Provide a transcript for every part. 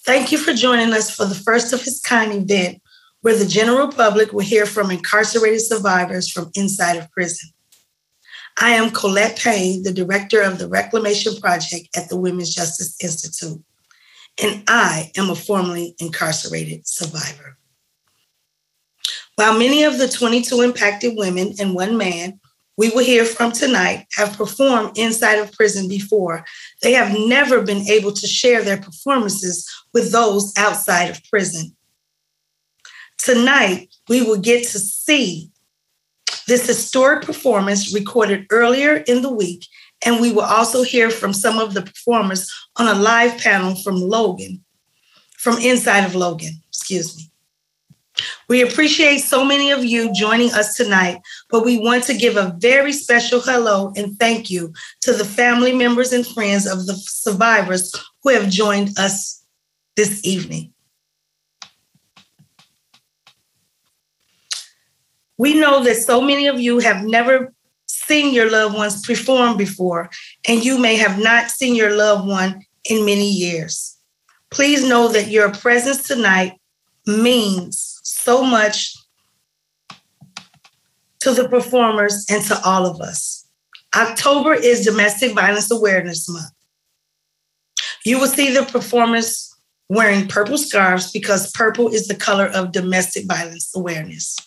Thank you for joining us for the first of its kind event where the general public will hear from incarcerated survivors from inside of prison. I am Colette Payne, the director of the Reclamation Project at the Women's Justice Institute, and I am a formerly incarcerated survivor. While many of the 22 impacted women and one man we will hear from tonight have performed inside of prison before, they have never been able to share their performances with those outside of prison. Tonight, we will get to see this historic performance recorded earlier in the week, and we will also hear from some of the performers on a live panel from inside of Logan, We appreciate so many of you joining us tonight, but we want to give a very special hello and thank you to the family members and friends of the survivors who have joined us this evening. We know that so many of you have never seen your loved ones perform before, and you may have not seen your loved one in many years. Please know that your presence tonight means so much to the performers and to all of us. October is Domestic Violence Awareness Month. You will see the performers wearing purple scarves because purple is the color of domestic violence awareness.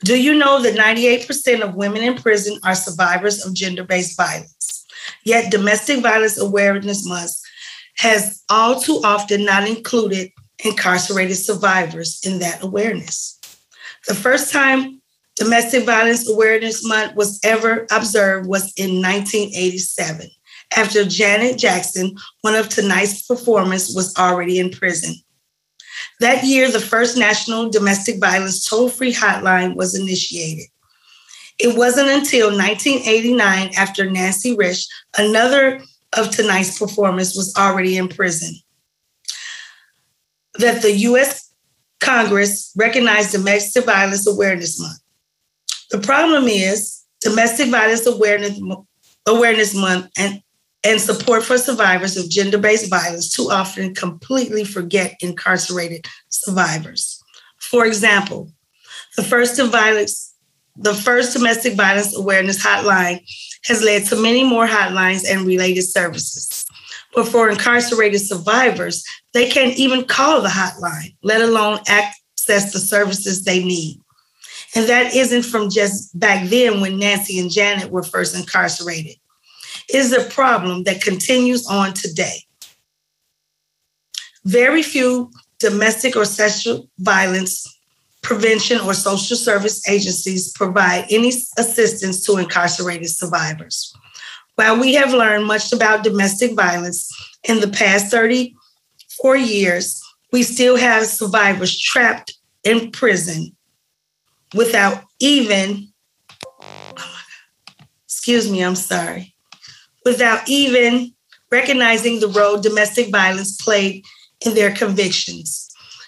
Do you know that 98% of women in prison are survivors of gender-based violence? Yet Domestic Violence Awareness Month has all too often not included incarcerated survivors in that awareness. The first time Domestic Violence Awareness Month was ever observed was in 1987, after Janet Jackson, one of tonight's performers, was already in prison. That year, the first national domestic violence toll-free hotline was initiated. It wasn't until 1989, after Nancy Rich, another of tonight's performers, was already in prison, that the U.S. Congress recognized Domestic Violence Awareness Month. The problem is Domestic Violence Awareness Month and support for survivors of gender-based violence too often completely forget incarcerated survivors. For example, the first Domestic Violence Awareness Hotline has led to many more hotlines and related services. But for incarcerated survivors, they can't even call the hotline, let alone access the services they need. And that isn't from just back then when Nancy and Janet were first incarcerated. It is a problem that continues on today. Very few domestic or sexual violence prevention or social service agencies provide any assistance to incarcerated survivors. While we have learned much about domestic violence in the past 34 years, we still have survivors trapped in prison without even, without even recognizing the role domestic violence played in their convictions.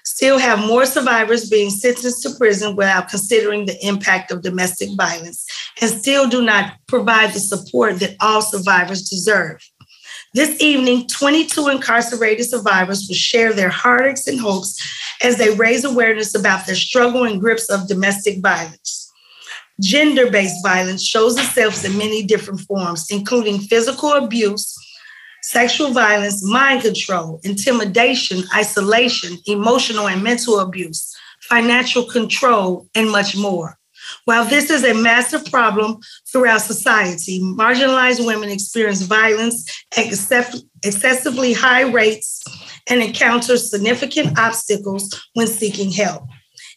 Still have more survivors being sentenced to prison without considering the impact of domestic violence, and still do not provide the support that all survivors deserve. This evening, 22 incarcerated survivors will share their heartaches and hopes as they raise awareness about their struggle and grips of domestic violence. Gender-based violence shows itself in many different forms, including physical abuse, sexual violence, mind control, intimidation, isolation, emotional and mental abuse, financial control, and much more. While this is a massive problem throughout society, marginalized women experience violence at excessively high rates and encounter significant obstacles when seeking help.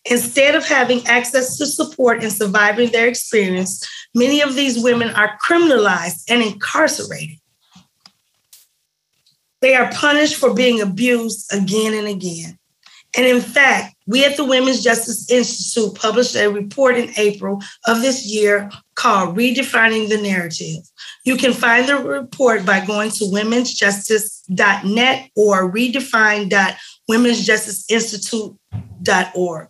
Instead of having access to support and surviving their experience, many of these women are criminalized and incarcerated. They are punished for being abused again and again. And in fact, we at the Women's Justice Institute published a report in April of this year called Redefining the Narrative. You can find the report by going to womensjustice.net or redefine.womensjusticeinstitute.org.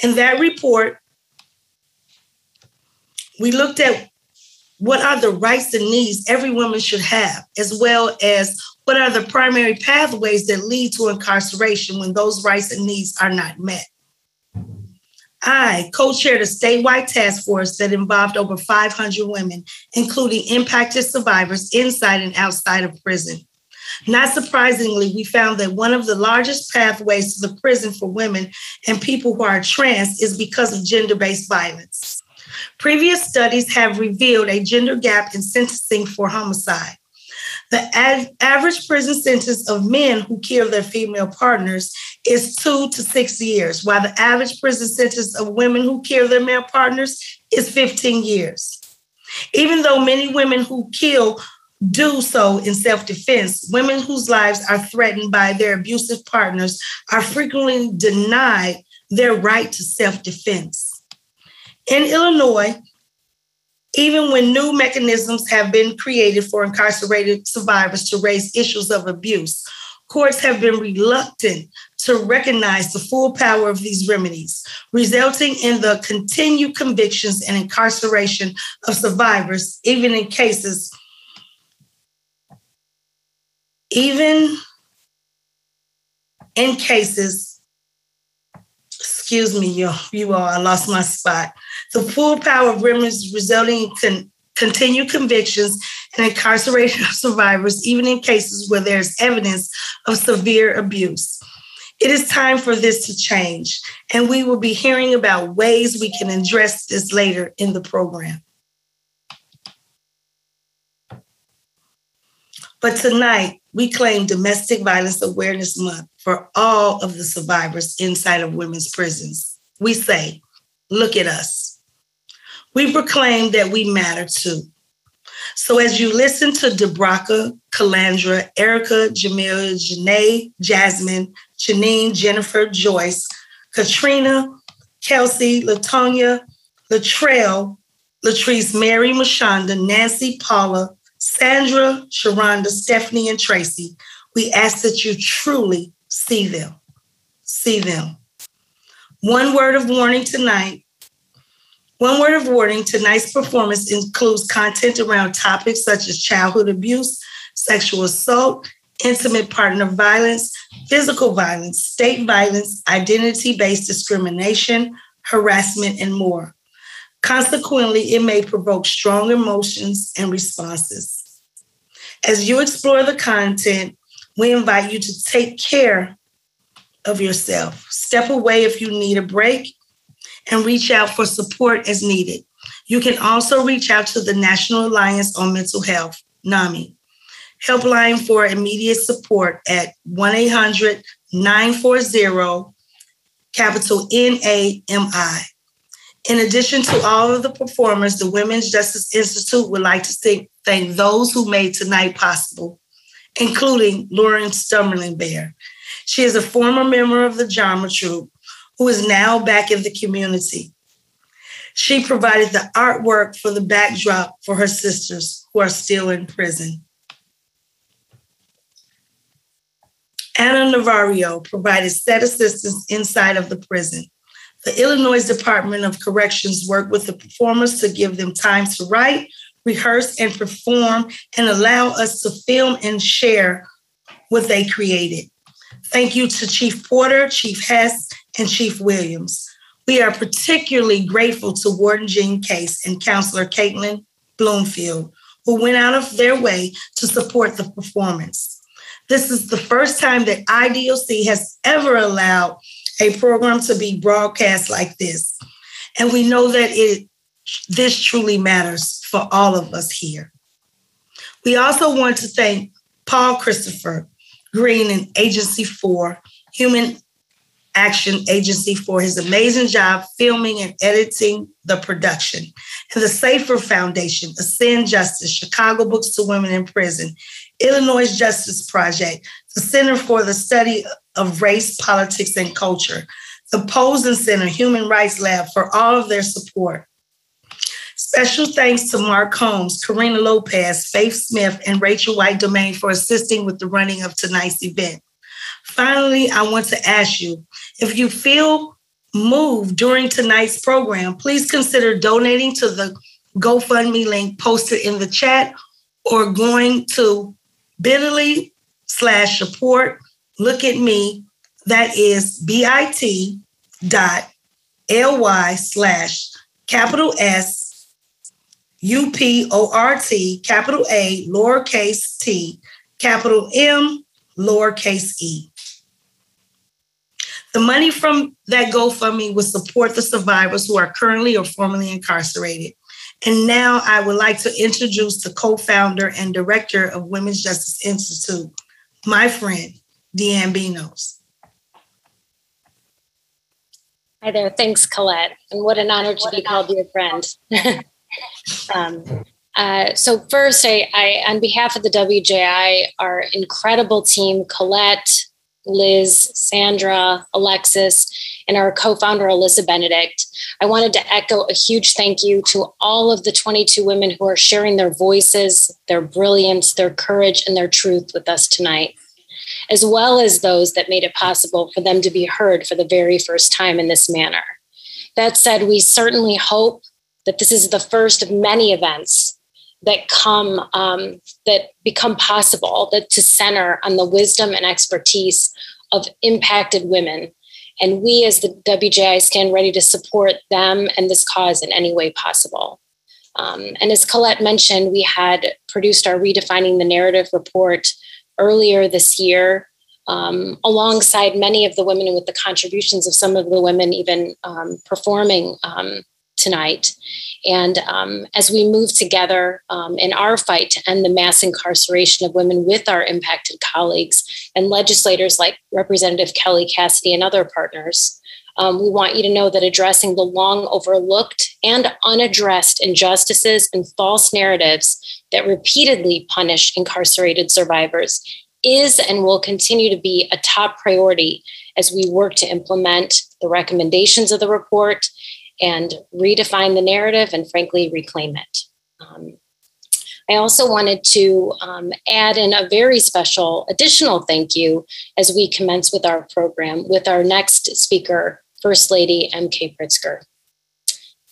In that report, we looked at what are the rights and needs every woman should have, as well as What are the primary pathways that lead to incarceration when those rights and needs are not met? I co-chaired a statewide task force that involved over 500 women, including impacted survivors inside and outside of prison. Not surprisingly, we found that one of the largest pathways to the prison for women and people who are trans is because of gender-based violence. Previous studies have revealed a gender gap in sentencing for homicide. The average prison sentence of men who kill their female partners is 2 to 6 years, while the average prison sentence of women who kill their male partners is 15 years. Even though many women who kill do so in self-defense, women whose lives are threatened by their abusive partners are frequently denied their right to self-defense. In Illinois, even when new mechanisms have been created for incarcerated survivors to raise issues of abuse, courts have been reluctant to recognize the full power of these remedies, resulting in the continued convictions and incarceration of survivors, even in cases, excuse me, you all, I lost my spot. The full power of remedies resulting in continued convictions and incarceration of survivors, even in cases where there's evidence of severe abuse. It is time for this to change, and we will be hearing about ways we can address this later in the program. But tonight, we claim Domestic Violence Awareness Month for all of the survivors inside of women's prisons. We say, look at us. We proclaim that we matter too. So as you listen to Debraka, Calandra, Erica, Jamil, Janae, Jasmine, Janine, Jennifer, Joyce, Katrina, Kelsey, Latonya, Latrell, Latrice, Mary, Mashonda, Nancy, Paula, Sandra, Sharonda, Stephanie, and Tracy, we ask that you truly see them. See them. One word of warning, tonight's performance includes content around topics such as childhood abuse, sexual assault, intimate partner violence, physical violence, state violence, identity-based discrimination, harassment, and more. Consequently, it may provoke strong emotions and responses. As you explore the content, we invite you to take care of yourself. Step away if you need a break and reach out for support as needed. You can also reach out to the National Alliance on Mental Health, NAMI, helpline for immediate support at 1-800-940-NAMI. In addition to all of the performers, the Women's Justice Institute would like to thank those who made tonight possible, including Lauren Stummerlin-Bear. She is a former member of the Drama Troupe who is now back in the community. She provided the artwork for the backdrop for her sisters who are still in prison. Anna Navarro provided set assistance inside of the prison. The Illinois Department of Corrections worked with the performers to give them time to write, rehearse, and perform, and allow us to film and share what they created. Thank you to Chief Porter, Chief Hess, and Chief Williams. We are particularly grateful to Warden Jean Case and Counselor Caitlin Bloomfield, who went out of their way to support the performance. This is the first time that IDOC has ever allowed a program to be broadcast like this. And we know that this truly matters for all of us here. We also want to thank Paul Christopher Green and Agency for Human Action Agency for his amazing job filming and editing the production, and the Safer Foundation, Ascend Justice, Chicago Books to Women in Prison, Illinois Justice Project, the Center for the Study of Race, Politics, and Culture, the Posen Center Human Rights Lab for all of their support. Special thanks to Mark Holmes, Karina Lopez, Faith Smith, and Rachel White Domain for assisting with the running of tonight's event. Finally, I want to ask you, if you feel moved during tonight's program, please consider donating to the GoFundMe link posted in the chat or going to bit.ly bit.ly/support look at me. That is bit.ly/S UPORT, capital A, lowercase t, capital M, lowercase e. The money from that GoFundMe will support the survivors who are currently or formerly incarcerated. And now I would like to introduce the co-founder and director of Women's Justice Institute, my friend, Deanne Benos. Hi there. Thanks, Colette. And what an honor to be called your friend. So first, I, on behalf of the WJI, our incredible team, Colette, Liz, Sandra, Alexis, and our co-founder, Alyssa Benedict, I wanted to echo a huge thank you to all of the 22 women who are sharing their voices, their brilliance, their courage, and their truth with us tonight, as well as those that made it possible for them to be heard for the very first time in this manner. That said, we certainly hope that this is the first of many events that become possible, that to center on the wisdom and expertise of impacted women. And we as the WJI stand ready to support them and this cause in any way possible. And as Colette mentioned, we had produced our Redefining the Narrative report earlier this year, alongside many of the women and with the contributions of some of the women even performing tonight. And as we move together in our fight to end the mass incarceration of women with our impacted colleagues and legislators like Representative Kelly Cassidy and other partners, we want you to know that addressing the long overlooked and unaddressed injustices and false narratives that repeatedly punish incarcerated survivors is and will continue to be a top priority as we work to implement the recommendations of the report and redefine the narrative and frankly reclaim it. I also wanted to add in a very special additional thank you as we commence with our program with our next speaker, First Lady MK Pritzker.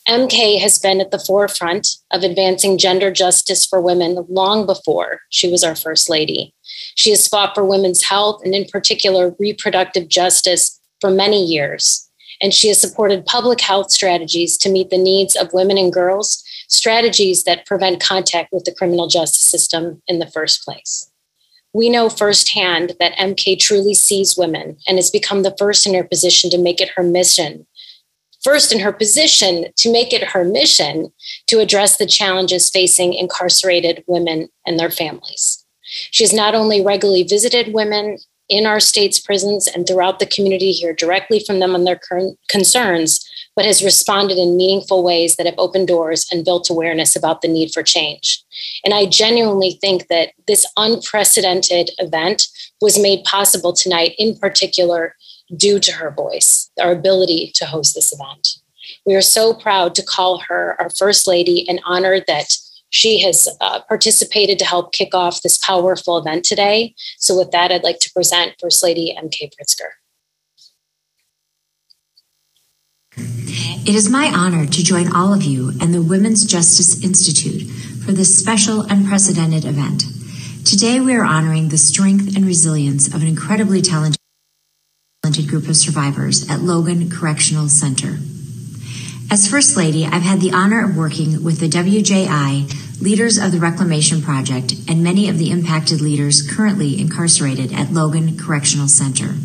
MK has been at the forefront of advancing gender justice for women long before she was our First Lady. She has fought for women's health and in particular reproductive justice for many years. And she has supported public health strategies to meet the needs of women and girls, strategies that prevent contact with the criminal justice system in the first place. We know firsthand that MK truly sees women and has become the first in her position to make it her mission. First in her position to make it her mission to address the challenges facing incarcerated women and their families. She has not only regularly visited women in our state's prisons and throughout the community, hear directly from them on their current concerns, but has responded in meaningful ways that have opened doors and built awareness about the need for change. And I genuinely think that this unprecedented event was made possible tonight, in particular, due to her voice, our ability to host this event. We are so proud to call her our First Lady and honored that she has participated to help kick off this powerful event today. So with that, I'd like to present First Lady MK Pritzker. It is my honor to join all of you and the Women's Justice Institute for this special, unprecedented event. Today, we are honoring the strength and resilience of an incredibly talented group of survivors at Logan Correctional Center. As First Lady, I've had the honor of working with the WJI, leaders of the Reclamation Project, and many of the impacted leaders currently incarcerated at Logan Correctional Center.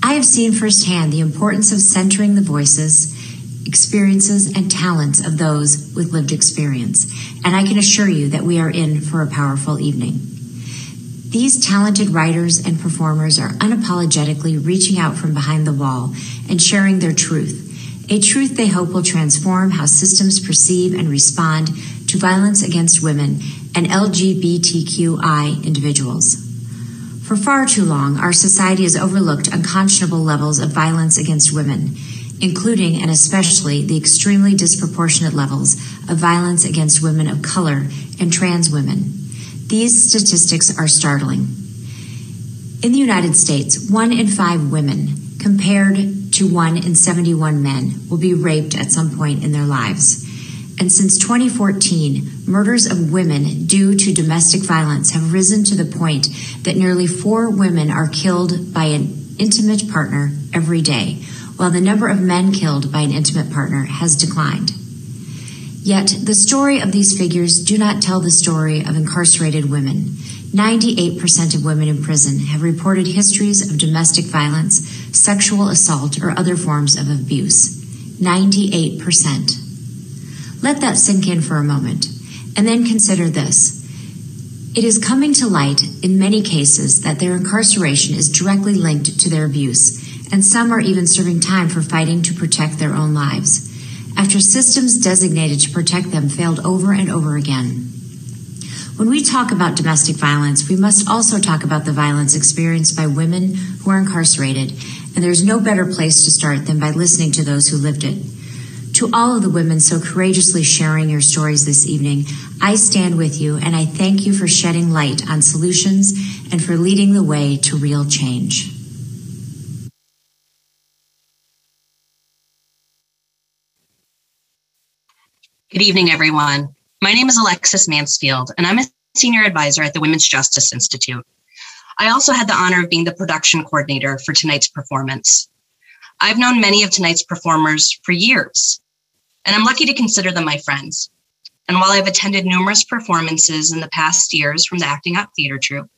I have seen firsthand the importance of centering the voices, experiences, and talents of those with lived experience, and I can assure you that we are in for a powerful evening. These talented writers and performers are unapologetically reaching out from behind the wall and sharing their truth, a truth they hope will transform how systems perceive and respond to violence against women and LGBTQI individuals. For far too long, our society has overlooked unconscionable levels of violence against women, including and especially the extremely disproportionate levels of violence against women of color and trans women. These statistics are startling. In the United States, 1 in 5 women, compared to 1 in 71 men, will be raped at some point in their lives. And since 2014, murders of women due to domestic violence have risen to the point that nearly 4 women are killed by an intimate partner every day, while the number of men killed by an intimate partner has declined. Yet, the story of these figures do not tell the story of incarcerated women. 98% of women in prison have reported histories of domestic violence, sexual assault, or other forms of abuse. 98%. Let that sink in for a moment, and then consider this. It is coming to light in many cases that their incarceration is directly linked to their abuse, and some are even serving time for fighting to protect their own lives, after systems designated to protect them failed over and over again. When we talk about domestic violence, we must also talk about the violence experienced by women who are incarcerated, and there's no better place to start than by listening to those who lived it. To all of the women so courageously sharing your stories this evening, I stand with you and I thank you for shedding light on solutions and for leading the way to real change. Good evening, everyone. My name is Alexis Mansfield, and I'm a senior advisor at the Women's Justice Institute. I also had the honor of being the production coordinator for tonight's performance. I've known many of tonight's performers for years, and I'm lucky to consider them my friends. And while I've attended numerous performances in the past years from the Acting Out Theater Troupe,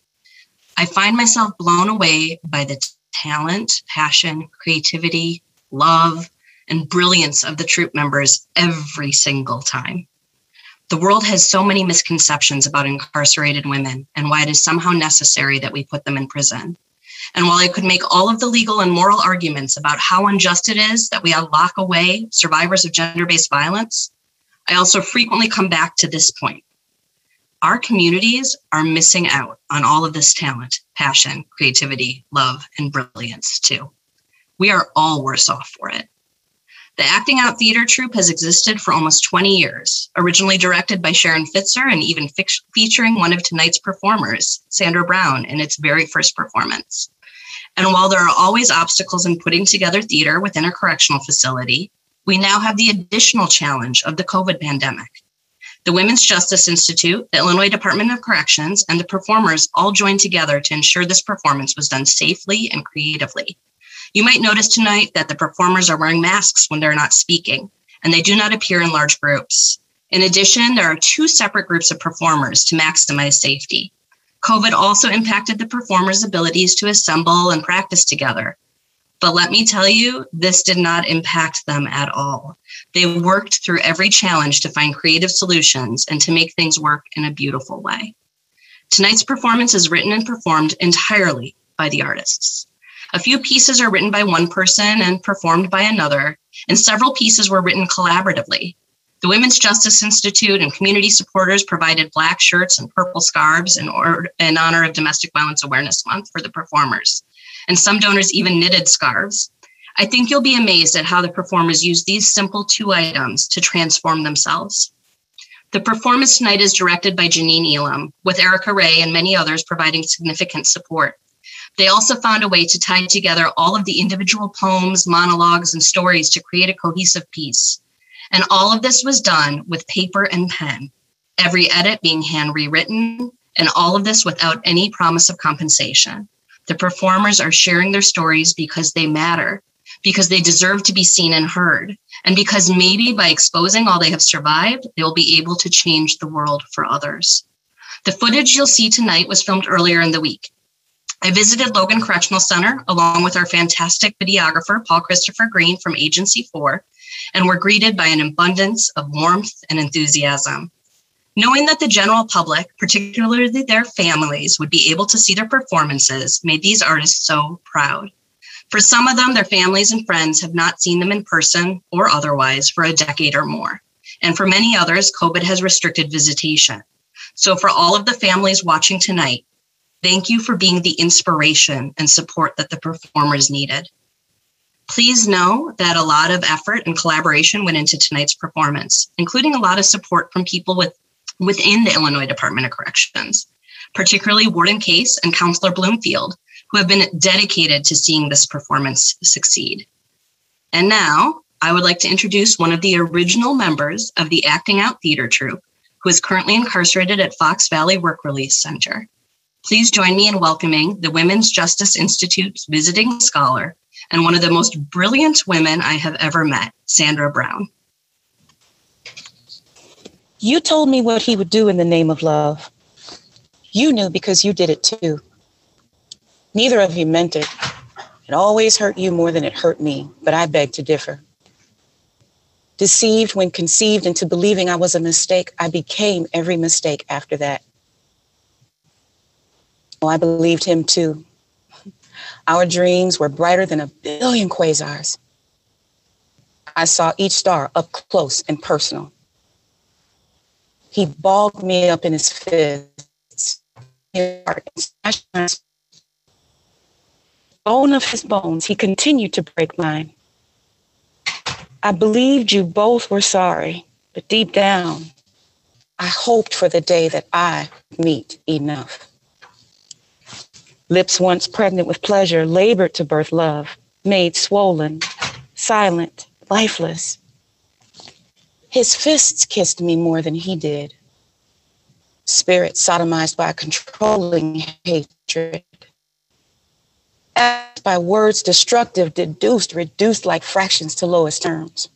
I find myself blown away by the talent, passion, creativity, love, and brilliance of the troupe members every single time. The world has so many misconceptions about incarcerated women and why it is somehow necessary that we put them in prison. And while I could make all of the legal and moral arguments about how unjust it is that we lock away survivors of gender-based violence, I also frequently come back to this point. Our communities are missing out on all of this talent, passion, creativity, love, and brilliance too. We are all worse off for it. The Acting Out Theater Troupe has existed for almost 20 years, originally directed by Sharon Fitzer and even featuring one of tonight's performers, Sandra Brown, in its very first performance. And while there are always obstacles in putting together theater within a correctional facility, we now have the additional challenge of the COVID pandemic. The Women's Justice Institute, the Illinois Department of Corrections, and the performers all joined together to ensure this performance was done safely and creatively. You might notice tonight that the performers are wearing masks when they're not speaking, and they do not appear in large groups. In addition, there are 2 separate groups of performers to maximize safety. COVID also impacted the performers' abilities to assemble and practice together. But let me tell you, this did not impact them at all. They worked through every challenge to find creative solutions and to make things work in a beautiful way. Tonight's performance is written and performed entirely by the artists. A few pieces are written by one person and performed by another, and several pieces were written collaboratively. The Women's Justice Institute and community supporters provided black shirts and purple scarves in honor of Domestic Violence Awareness Month for the performers, and some donors even knitted scarves. I think you'll be amazed at how the performers used these simple 2 items to transform themselves. The performance tonight is directed by Janine Elam, with Erica Ray and many others providing significant support. They also found a way to tie together all of the individual poems, monologues, and stories to create a cohesive piece. And all of this was done with paper and pen, every edit being hand rewritten, and all of this without any promise of compensation. The performers are sharing their stories because they matter, because they deserve to be seen and heard, and because maybe by exposing all they have survived, they'll be able to change the world for others. The footage you'll see tonight was filmed earlier in the week. I visited Logan Correctional Center along with our fantastic videographer, Paul Christopher Green from Agency 4, and were greeted by an abundance of warmth and enthusiasm. Knowing that the general public, particularly their families, would be able to see their performances made these artists so proud. For some of them, their families and friends have not seen them in person or otherwise for a decade or more. And for many others, COVID has restricted visitation. So for all of the families watching tonight, thank you for being the inspiration and support that the performers needed. Please know that a lot of effort and collaboration went into tonight's performance, including a lot of support from people within the Illinois Department of Corrections, particularly Warden Case and Counselor Bloomfield, who have been dedicated to seeing this performance succeed. And now, I would like to introduce one of the original members of the Acting Out Theater Troupe, who is currently incarcerated at Fox Valley Work Release Center. Please join me in welcoming the Women's Justice Institute's visiting scholar and one of the most brilliant women I have ever met, Sandra Brown. You told me what he would do in the name of love. You knew because you did it too. Neither of you meant it. It always hurt you more than it hurt me, but I beg to differ. Deceived when conceived into believing I was a mistake, I became every mistake after that. Oh, I believed him too. Our dreams were brighter than 1 billion quasars. I saw each star up close and personal. He balled me up in his fists. Bone of his bones, he continued to break mine. I believed you both were sorry, but deep down, I hoped for the day that I would meet enough. Lips once pregnant with pleasure labored to birth love, made swollen, silent, lifeless. His fists kissed me more than he did. Spirit sodomized by controlling hatred. Asked by words destructive, deduced, reduced like fractions to lowest terms.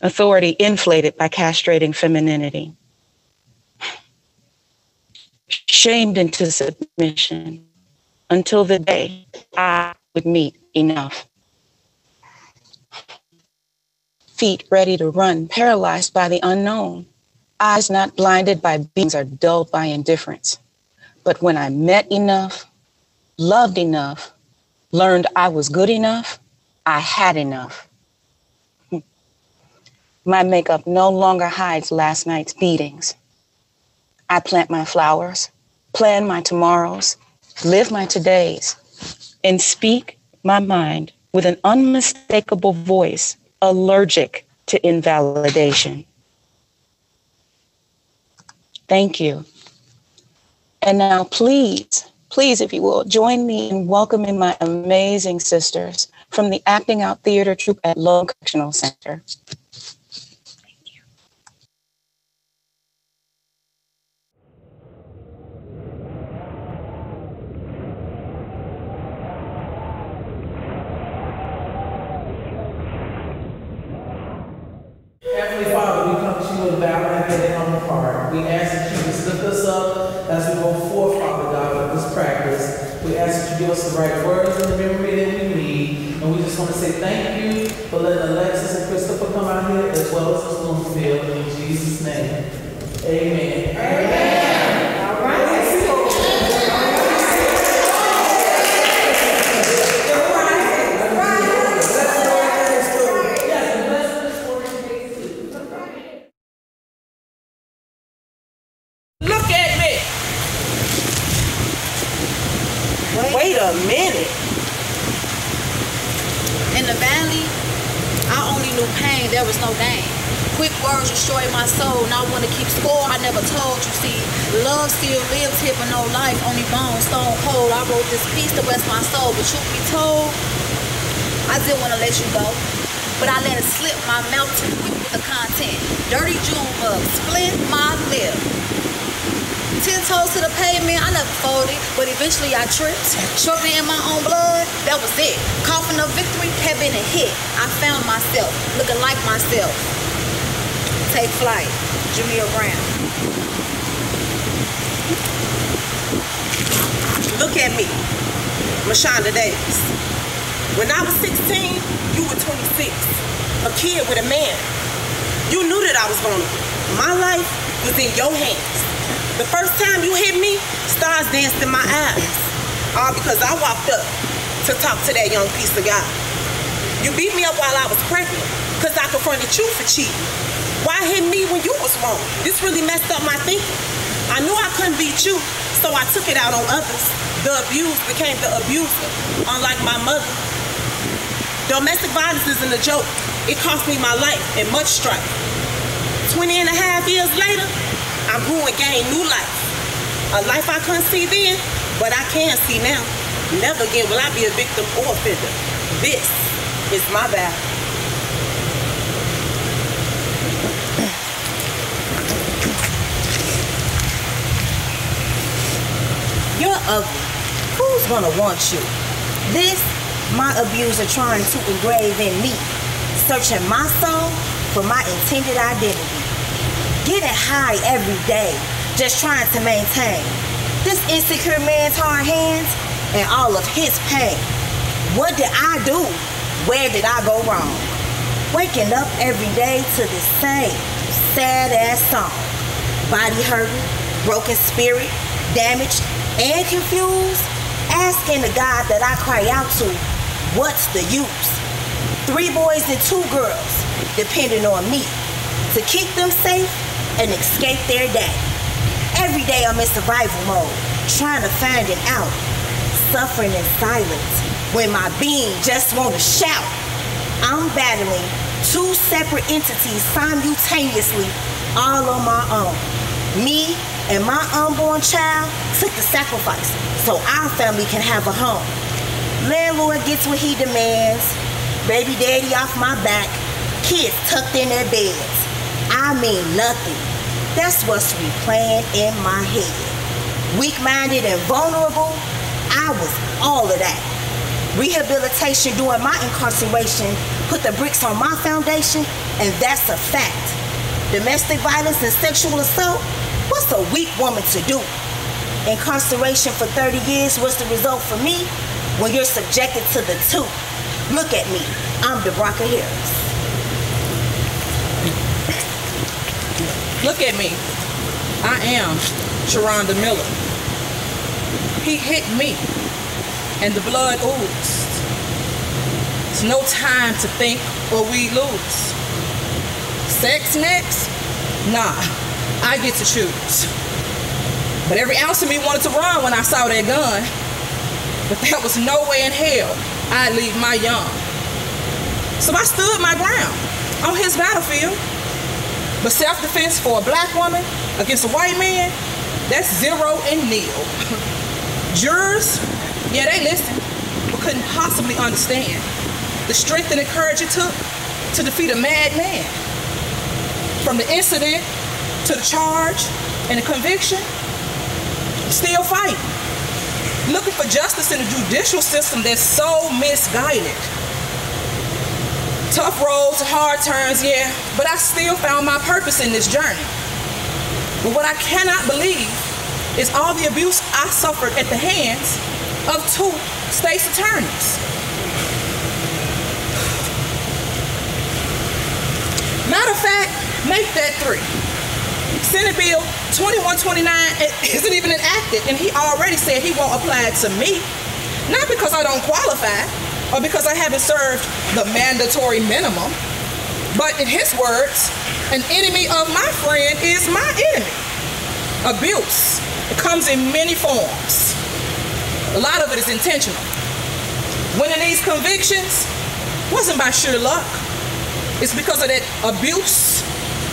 Authority inflated by castrating femininity. Shamed into submission until the day I would meet enough. Feet ready to run, paralyzed by the unknown. Eyes not blinded by beings are dulled by indifference. But when I met enough, loved enough, learned I was good enough, I had enough. My makeup no longer hides last night's beatings. I plant my flowers, plan my tomorrows, live my todays, and speak my mind with an unmistakable voice allergic to invalidation. Thank you. And now please, if you will, join me in welcoming my amazing sisters from the Acting Out Theater Troupe at Lone Correctional Center. Thank you. Heavenly Father, we come to you with bowed head and humble heart. We ask that you just lift us up as we go forth, Father God, with this practice. We ask that you give us the right words and the memory that we need. And we just want to say thank you for letting Alexis and Christopher come out here as well as the Bloomfield. In Jesus' name, amen. Amen. All right. Wait a minute. In the valley, I only knew pain, there was no gain. Quick words destroy my soul, and I want to keep score, I never told you. See, love still lives here, but no life, only bones, stone cold. I wrote this piece to rest my soul, but truth be told, I didn't want to let you go. But I let it slip my mouth too quick with the content. Dirty June bug, split my lip. 10 toes to the pavement, I never folded, but eventually I tripped. Choking in my own blood, that was it. Coughing of victory, kept in a hit. I found myself, looking like myself. Take flight, Jamia Brown. Look at me, Mashonda Davis. When I was 16, you were 26. A kid with a man. You knew that I was vulnerable. My life was in your hands. The first time you hit me, stars danced in my eyes. All because I walked up to talk to that young piece of God. You beat me up while I was pregnant, because I confronted you for cheating. Why hit me when you was wrong? This really messed up my thinking. I knew I couldn't beat you, so I took it out on others. The abused became the abuser, unlike my mother. Domestic violence isn't a joke. It cost me my life and much strife. 20 and a half years later, I grew and gained new life. A life I couldn't see then, but I can see now. Never again will I be a victim or offender. This is my battle. You're ugly. Who's gonna want you? This, my abuser trying to engrave in me, searching my soul for my intended identity. Getting high every day, just trying to maintain this insecure man's hard hands and all of his pain. What did I do? Where did I go wrong? Waking up every day to the same sad-ass song. Body hurting, broken spirit, damaged and confused. Asking the God that I cry out to, what's the use? 3 boys and 2 girls depending on me to keep them safe and escape their daddy. Every day I'm in survival mode, trying to find it out. Suffering in silence when my being just want to shout. I'm battling 2 separate entities simultaneously, all on my own. Me and my unborn child took the sacrifice so our family can have a home. Landlord gets what he demands. Baby daddy off my back. Kids tucked in their beds. I mean nothing. That's what's replaying in my head. Weak-minded and vulnerable, I was all of that. Rehabilitation during my incarceration put the bricks on my foundation, and that's a fact. Domestic violence and sexual assault, what's a weak woman to do? Incarceration for 30 years was the result for me when you're subjected to the 2. Look at me, I'm DeBrocca Harris. Look at me, I am Sharonda Miller. He hit me and the blood oozed. It's no time to think or we lose. Sex next? Nah, I get to choose. But every ounce of me wanted to run when I saw that gun. But there was no way in hell I'd leave my young. So I stood my ground on his battlefield. But self-defense for a black woman against a white man, that's 0 and nil. Jurors, yeah, they listened, but couldn't possibly understand the strength and the courage it took to defeat a madman. From the incident to the charge and the conviction, still fighting. Looking for justice in a judicial system that's so misguided. Tough roads and hard turns, yeah, but I still found my purpose in this journey. But what I cannot believe is all the abuse I suffered at the hands of 2 state's attorneys. Matter of fact, make that 3. Senate Bill 2129 isn't even enacted, and he already said he won't apply it to me. Not because I don't qualify, or because I haven't served the mandatory minimum, but in his words, an enemy of my friend is my enemy. Abuse, it comes in many forms. A lot of it is intentional. Winning these convictions wasn't by sheer luck. It's because of that abuse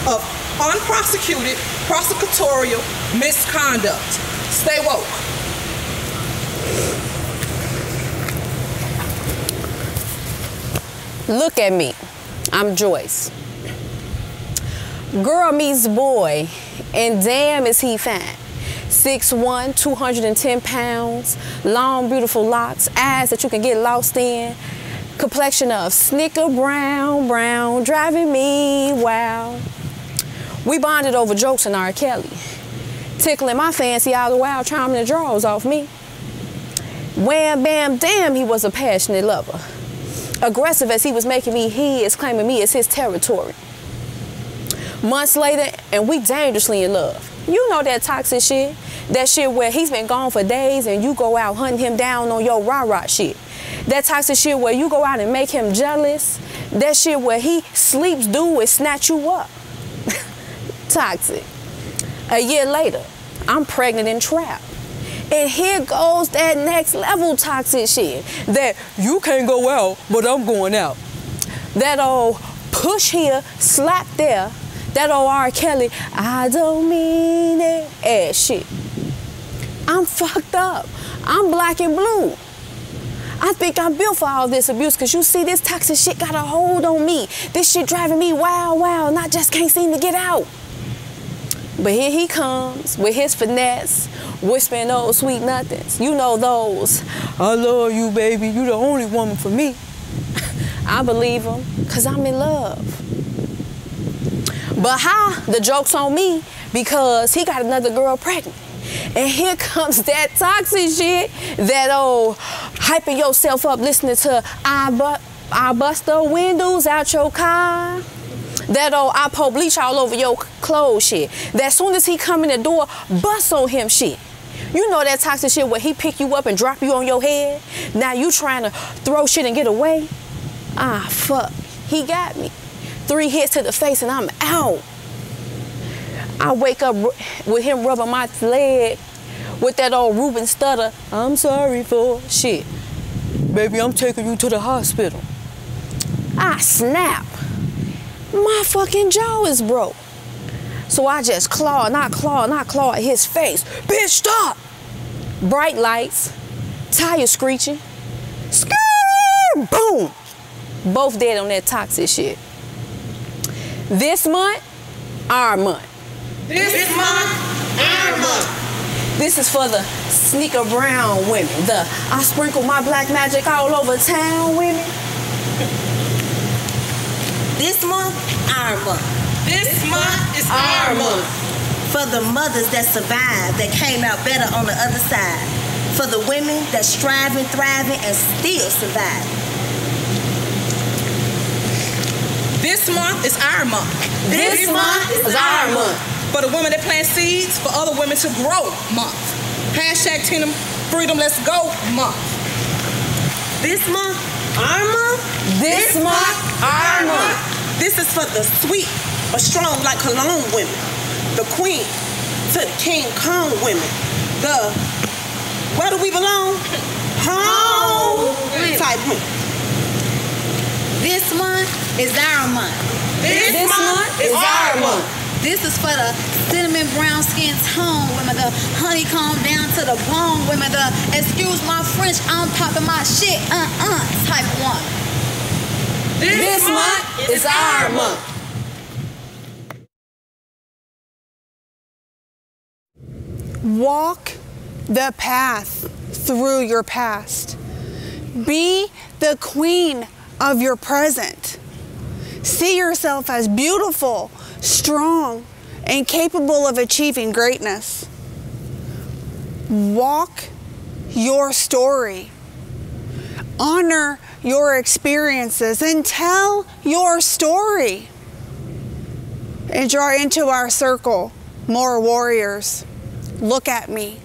of unprosecuted prosecutorial misconduct. Stay woke. Look at me. I'm Joyce. Girl meets boy, and damn is he fine. 6'1", 210 pounds, long, beautiful locks, eyes that you can get lost in, complexion of snicker brown, driving me wild. We bonded over jokes and R. Kelly, tickling my fancy all the while, charming the draws off me. Wham, bam, damn, he was a passionate lover. Aggressive as he was making me his, claiming me as his territory. Months later, and we dangerously in love. You know that toxic shit. That shit where he's been gone for days and you go out hunting him down on your rah-rah shit. That toxic shit where you go out and make him jealous. That shit where he sleeps due and snatch you up. Toxic. A year later, I'm pregnant and trapped. And here goes that next level toxic shit. That you can't go out, but I'm going out. That old push here, slap there. That old R. Kelly, I don't mean it, ass shit. I'm fucked up. I'm black and blue. I think I'm built for all this abuse because you see this toxic shit got a hold on me. This shit driving me wild, and I just can't seem to get out. But here he comes with his finesse, whispering those sweet nothings. You know those, I love you, baby, you the only woman for me. I believe him, because I'm in love. But the joke's on me, because he got another girl pregnant. And here comes that toxic shit, that old hyping yourself up, listening to I bust the windows out your car. That old I pour bleach all over your clothes shit. That soon as he come in the door, bust on him shit. You know that toxic shit where he pick you up and drop you on your head? Now you trying to throw shit and get away? Ah, fuck. He got me. 3 hits to the face and I'm out. I wake up with him rubbing my leg with that old Ruben stutter. I'm sorry for shit. Baby, I'm taking you to the hospital. I snap. My fucking jaw is broke. So I just claw at his face. Bitch, stop! Bright lights, tires screeching. Skrrr! Boom! Both dead on that toxic shit. This month, our month. This month, our month. This is for the sneaker brown women. The I sprinkle my black magic all over town women. This month, our month. This month is our month. For the mothers that survived, that came out better on the other side. For the women that striving, thriving, and still survive. This month is our month. This month is our month. For the women that plant seeds, for other women to grow month. Hashtag Team Freedom, let's go month. This month, our month. This month, our month. This is for the sweet but strong like cologne women. The queen to the king Kong women. The, where do we belong? Home type women. This month is our month. This month is our month. This is for the cinnamon brown skin tone women, the honeycomb down to the bone women, the excuse my French, I'm popping my shit, type one. This month is our month. Walk the path through your past. Be the queen of your present. See yourself as beautiful, strong, and capable of achieving greatness. Walk your story. Honor your experiences and tell your story. And draw into our circle more warriors. Look at me.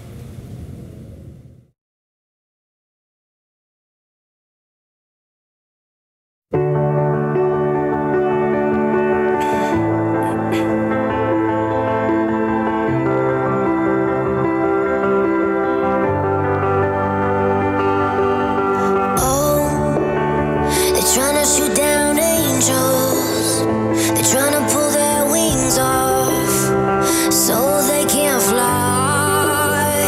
So they can't fly.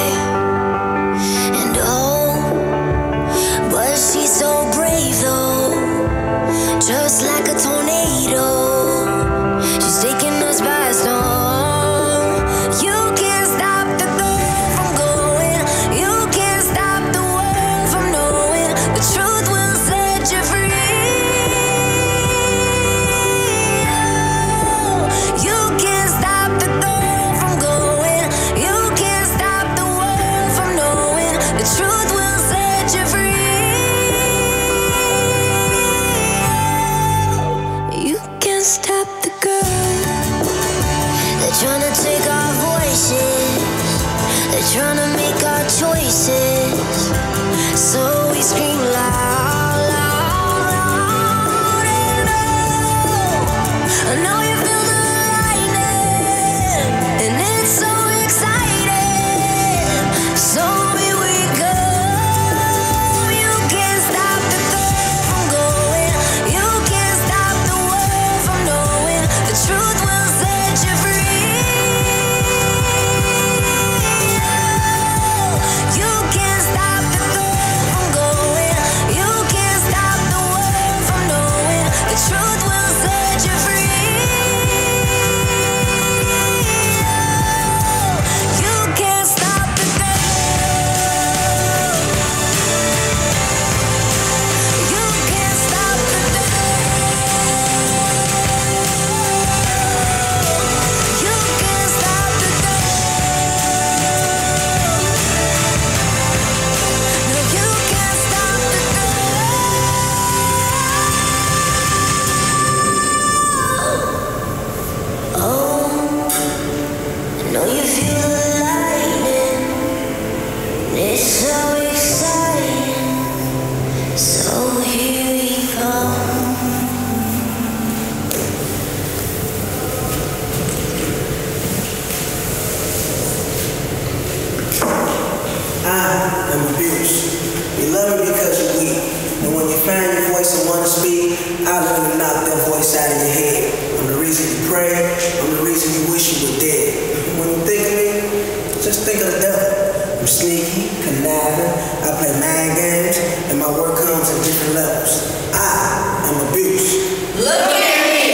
work comes in different levels. I am abuse. Look at me.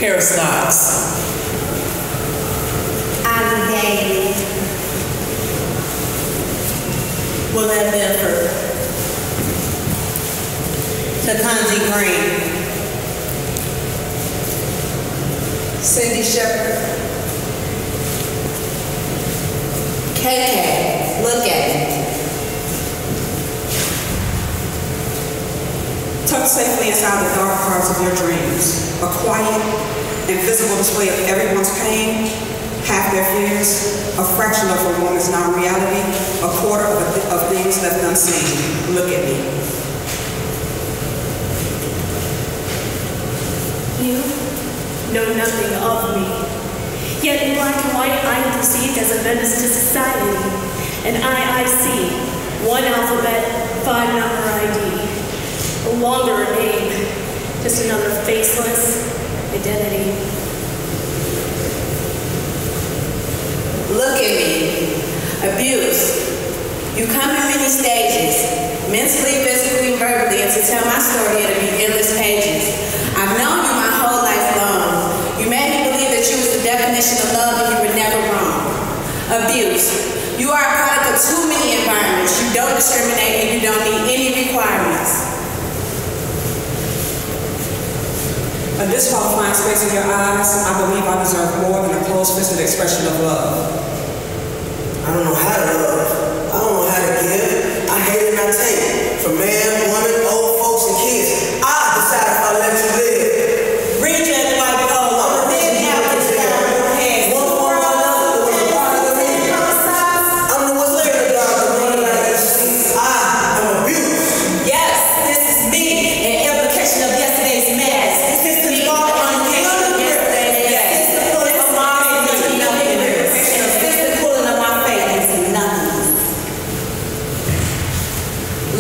Paris Knox. Ali Daly. Willette Bedford. Takanji Green. Cindy Shepherd. KK, look at me. Tucked safely inside the dark parts of your dreams, a quiet, invisible display of everyone's pain, half their fears, a fraction of a woman's non-reality, a quarter of things left unseen. Look at me. You know nothing of me. Yet in black and white, I am perceived as a menace to society. An IIC, 1 alphabet, 5 number ID. No longer a name, just another faceless identity. Look at me. Abuse. You come in many stages, mentally, physically, verbally, and to tell my story it'll be endless pages. I've known you my whole life long. You made me believe that you was the definition of love and you were never wrong. Abuse. You are a product of too many environments. You don't discriminate and you don't need any requirements. A disqualifying space in your eyes, I believe I deserve more than a closed-fisted expression of love. I don't know how to love. I don't know how to give. I hate and I take. For man, woman, old folks, and kids. I decide if I let you live. Reject like oh, I'm a big habit. One more I love, was a part of me. I'm the one scared of God, the one that I see. I am abused. Yes, this is me, an implication of yesterday's mess. This is the small implication of yesterday's mess. This is the pulling of my face into nothing. This is the pulling of my face into nothing.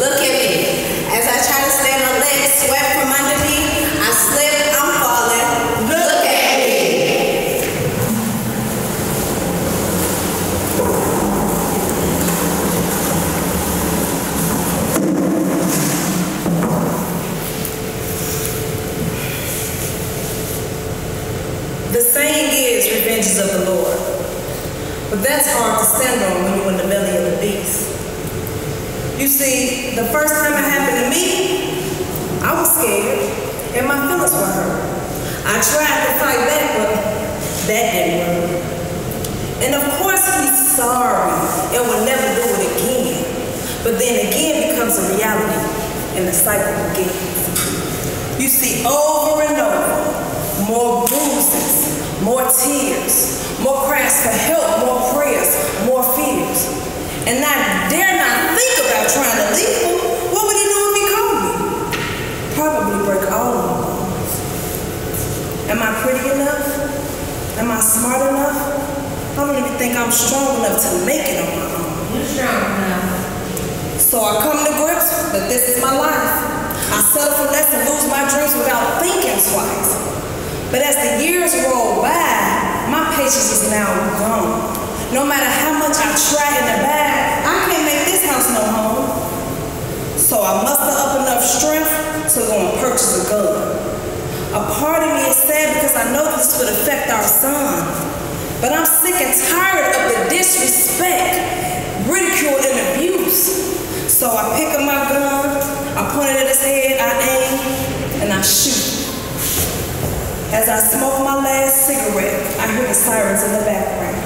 Look at me. As I try to stand on legs swept from under me, I slip, I'm falling. Look at me. The saying is, revenge is of the Lord. But that's hard to stand on when you're in the belly of the beast. You see, the first time it happened to me, I was scared and my feelings were hurt. I tried to fight back, but that didn't work. And of course he's sorry and will never do it again. But then again becomes a reality and the cycle begins. You see, over and over, more bruises, more tears, more cries for help, more prayers, more fears. And I dare not think about trying to leave him. What would he do if he called me? Probably break all of my bones. Am I pretty enough? Am I smart enough? I don't even think I'm strong enough to make it on my own. You're strong enough. So I come to grips that this is my life. I settle for less and lose my dreams without thinking twice. But as the years roll by, my patience is now gone. No matter how much I try in the bag, I can't make this house no home. So I muster up enough strength to go and purchase a gun. A part of me is sad because I know this would affect our son. But I'm sick and tired of the disrespect, ridicule, and abuse. So I pick up my gun, I point it at his head, I aim, and I shoot. As I smoke my last cigarette, I hear the sirens in the background.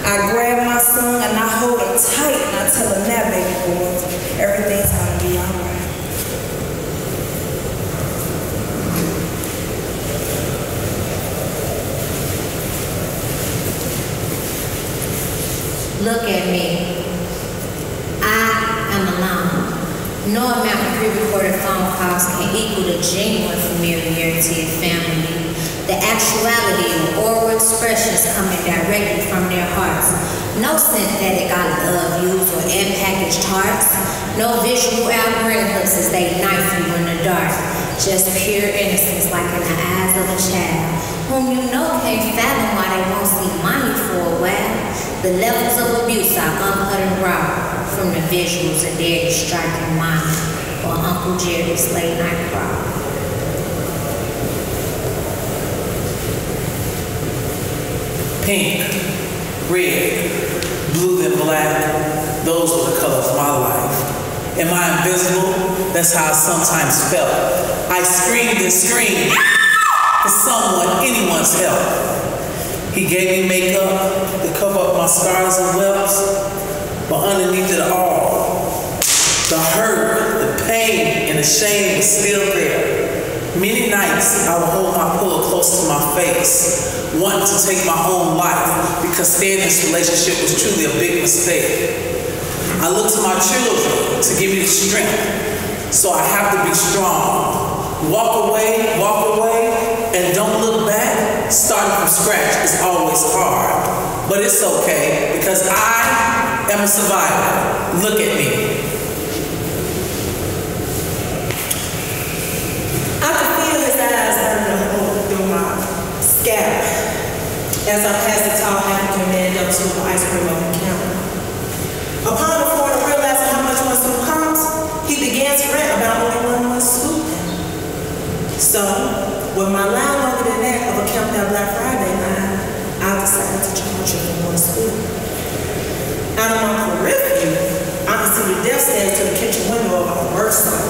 I grab my son and I hold him tight and I tell him, now baby boy, everything's gonna be all right. Look at me. I am alone. No amount of pre-recorded phone calls can equal the genuine familiarity of family. The actuality of oral expressions coming directly from their hearts. No synthetic I love yous or packaged hearts. No visual algorithms as they knife you in the dark. Just pure innocence like in the eyes of a child, whom you know can't fathom why they won't see mommy for a while. The levels of abuse are uncut and raw from the visuals of Daddy's striking mind or Uncle Jerry's late night crawl. Pink, red, blue, and black, those were the colors of my life. Am I invisible? That's how I sometimes felt. I screamed and screamed for someone, anyone's help. He gave me makeup to cover up my scars and webs, but underneath it all, the hurt, the pain, and the shame was still there. Many nights I would hold my pillow close to my face, wanting to take my own life because staying in this relationship was truly a big mistake. I look to my children to give me the strength, so I have to be strong. Walk away, and don't look back. Starting from scratch is always hard, but it's okay because I am a survivor. Look at me. I could feel his eyes burning a hole through my scalp as I passed the tall African man up to the ice cream on the counter. Upon affording realizing how much one scoop costs, he began to rant about only one scoop. So, with my line longer than that of a Countdown Black Friday line, I decided to charge him for one scoop. Out of my periphery, I could see the death stairs to the kitchen window of our work site.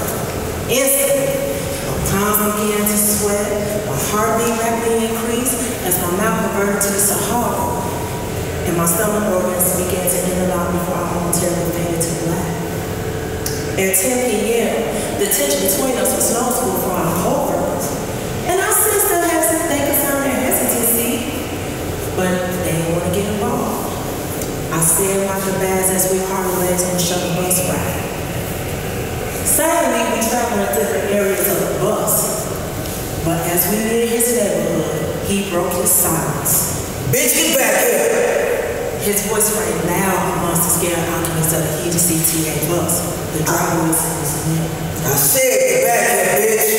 Instantly, my palms began to sweat, my heartbeat rapidly increased as my mouth converted to the Sahara, and my stomach organs began to interlock before I momentarily faded to black. At 10 p.m., the tension between us was noticeable for our co-workers, and I sensed that they could sound their hesitancy, but they didn't want to get involved. I stared like the bags as we parted ways on the shuttle bus ride. Silently, we traveled in different areas of the bus, but as we neared his neighborhood, he broke his silence. Bitch, get back here! His voice rang loud amongst the scared occupants of the heated CTA bus. The driver was mute. I said, get back here, bitch!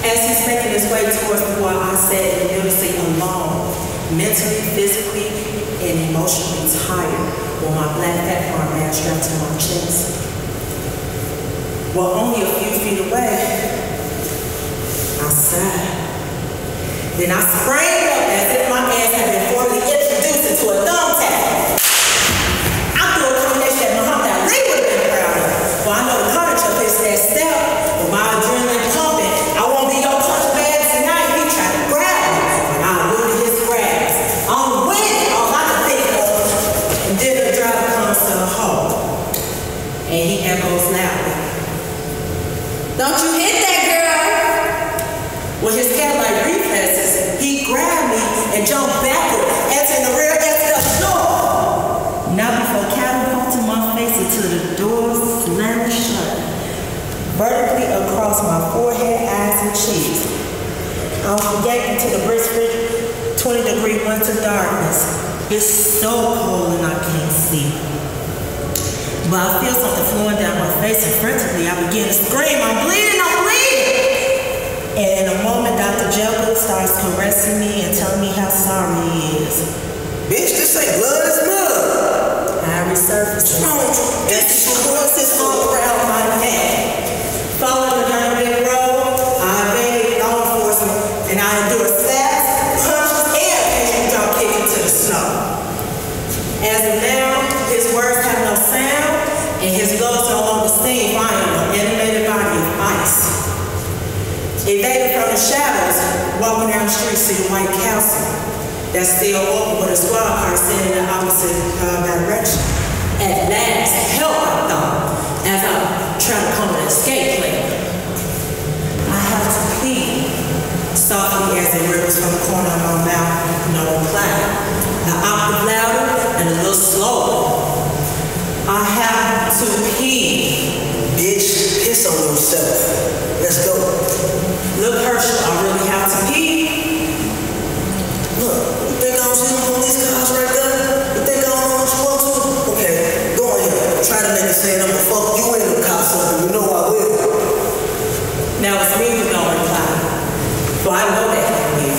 As he's making his way towards the door, I sat in the middle seat alone, mentally, physically, and emotionally tired, with my black fat farm man strapped to my chest. Well, only a few feet away, I sighed. Then I sprang up as if my ass had been formally introduced into a thumbtack. I threw a combination that Muhammad Ali would have been proud of. Well, I know the courage of his that step, with my adrenaline pumping. I won't be your punch bag tonight. He tried to grab me, and I eluded his grabs. I'm winning, all I could think of. And then the driver comes to a halt, and he echoes loudly. Don't you hit that girl! With his cat-like reflexes, he grabbed me and jumped backward, entering the rear exit of the door. Not before catapulting my face into the door slammed shut, vertically across my forehead, eyes, and cheeks. I was yanked into the brisk 20-degree winter darkness. It's so cold and I can't see. But I feel something flowing down my face, and frantically I begin to scream, I'm bleeding, I'm bleeding! And in a moment, Dr. Jekyll starts caressing me and telling me how sorry he is. Bitch, this ain't blood, it's mud. I resurface and puts his arm around my neck. Following the dirt road, I evaded law enforcement, and I endured stabs, punches, and a patient drop kick into the snow. As of now, his words have no sound, and his gloves no longer sting, for I am an animated body of ice. Evaded from the shadows, walking down the street, see the White Castle. That's still open, but a squad car standing in the opposite direction. At last, help, I thought, as I tried to come to an escape plan. I have to plead, softly as it ripples from the corner of my mouth, no reply. An octave louder and a little slower. I have to pee. Bitch, piss on yourself. Let's go. Look, Herschel, I really have to pee. Look, you think I don't see the police cars right there? You think I don't know what you want to? Okay, go ahead. Try to make it say I'm gonna fuck you in the cops up, you know I will. Now it's me who don't reply. So I know that from me.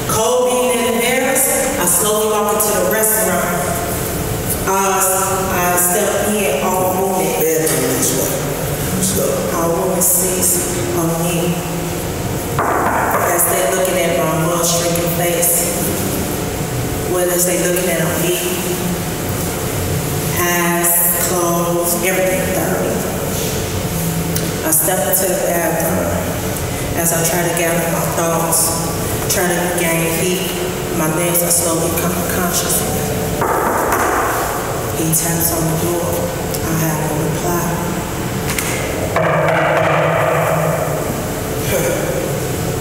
Cold being and embarrassed, I slowly walk into the restaurant because I stepped in all movement. All women sees on me as they're looking at my mud-streaking face, whether it's they looking at me, eyes, clothes, everything dirty. I step into the bathroom as I try to gather my thoughts, try to gain heat. My legs are slowly becoming conscious. He taps on the door. I have no reply.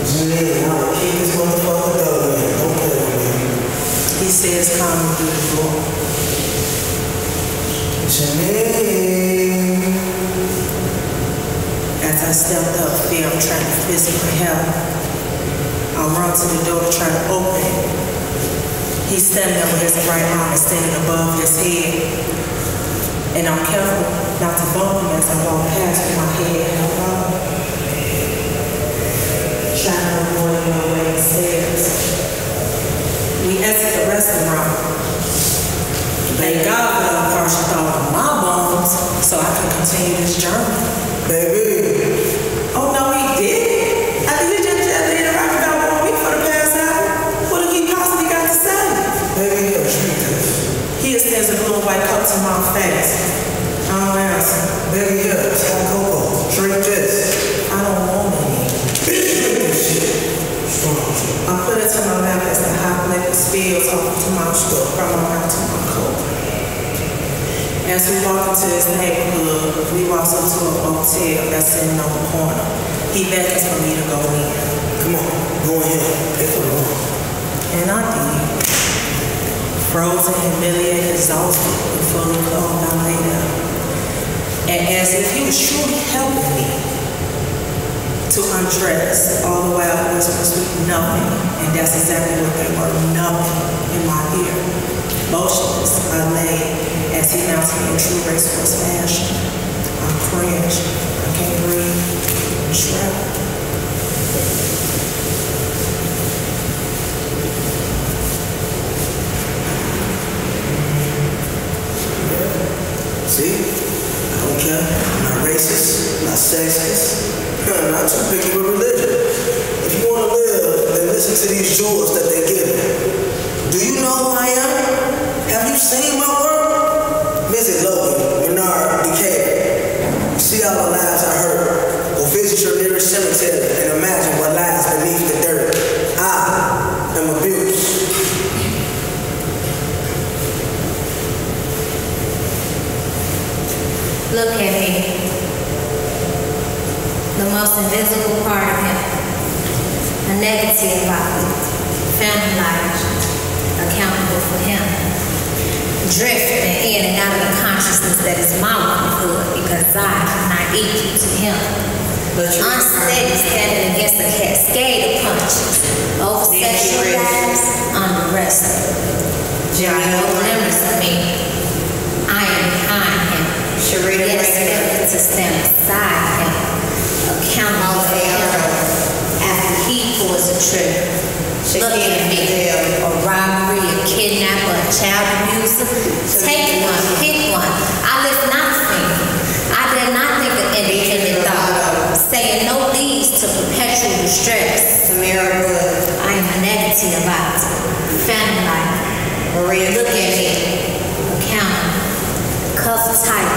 Janine, I will keep this motherfucker down there. Don't play with me. He says, calmly through the door. Janine. As I stepped up, fear, I'm trying to physically help. I run to the door to try to open it. He's standing there with his right arm extended above his head. And I'm careful not to bump him as I walk past with my head held low. Trying to avoid my way upstairs. We exit the restaurant. Thank God for the partial thought of my bones so I can continue this journey. Baby. Oh no, he did. I think he just did a rock about 1 week for the past hour. What have he possibly got to say? Baby, drink this. He extends a blue and white cup to my face. I don't answer. Baby, it's hot cocoa. Drink this. I don't want any. Drink this shit. Strong shit. I put it to my mouth as the hot liquor spills off to my stomach from my mouth to my coat. As we walk into his neighborhood, we walk up to a motel that's sitting on the corner. He beckons for me to go in. Come on, go in here. Pay for the room. And I did. Frozen, humiliated, exhausted, and fully clothed, I lay down. And as if he was truly helping me to undress, all the while whispers with nothing, and that's exactly what they were, nothing in my ear. Motionless, I lay as he mounts me in true racehorse fashion. I cringe, I can't breathe, I'm shrouded. See? I don't care. I'm not racist, not sexist. I'm not too picky with religion. If you want to live, then listen to these jewels that they give you. Do you know who I am? Have you seen my work? Visit Logan, Menard, Decatur. You see all the lives I heard. Go visit your nearest cemetery and imagine what lies beneath the dirt. I am abuse. Look at me. The most invisible part of him. A negative about it. Family life. Accountable for him. Drifting in and out of the consciousness that is my womanhood because I am not equal to him. Unsteady, standing against a cascade of punches. Over-sexualized, under-rested. There are no limits to me. I am behind him. Yes, to stand beside him, accountable for him after he pulls a trigger. Look at me, a robbery, a kidnapper, a child abuser. Take one, pick one. I live not thinking. I dare not think of independent thought. Saying no leads to perpetual distress. I am negative about it. Family life. Maria, look at me, accountable. Cuffed tight,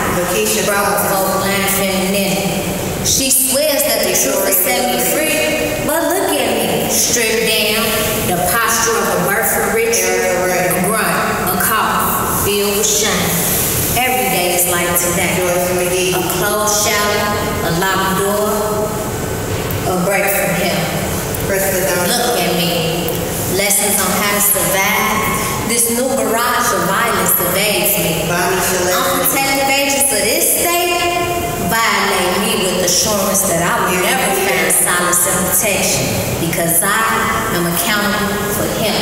brought folk laughing in. She swears that the truth will set me free, but look at me, stripped down, the posture of a birth ritual, a grunt, a cough, filled with shame. Every day is like today. A closed shower, a locked door, a break from him. Look at me, lessons on how to survive. This new barrage of violence evades me. Unprotected agents of this state violate me with assurance that I will never find solace and protection because I am accountable for him.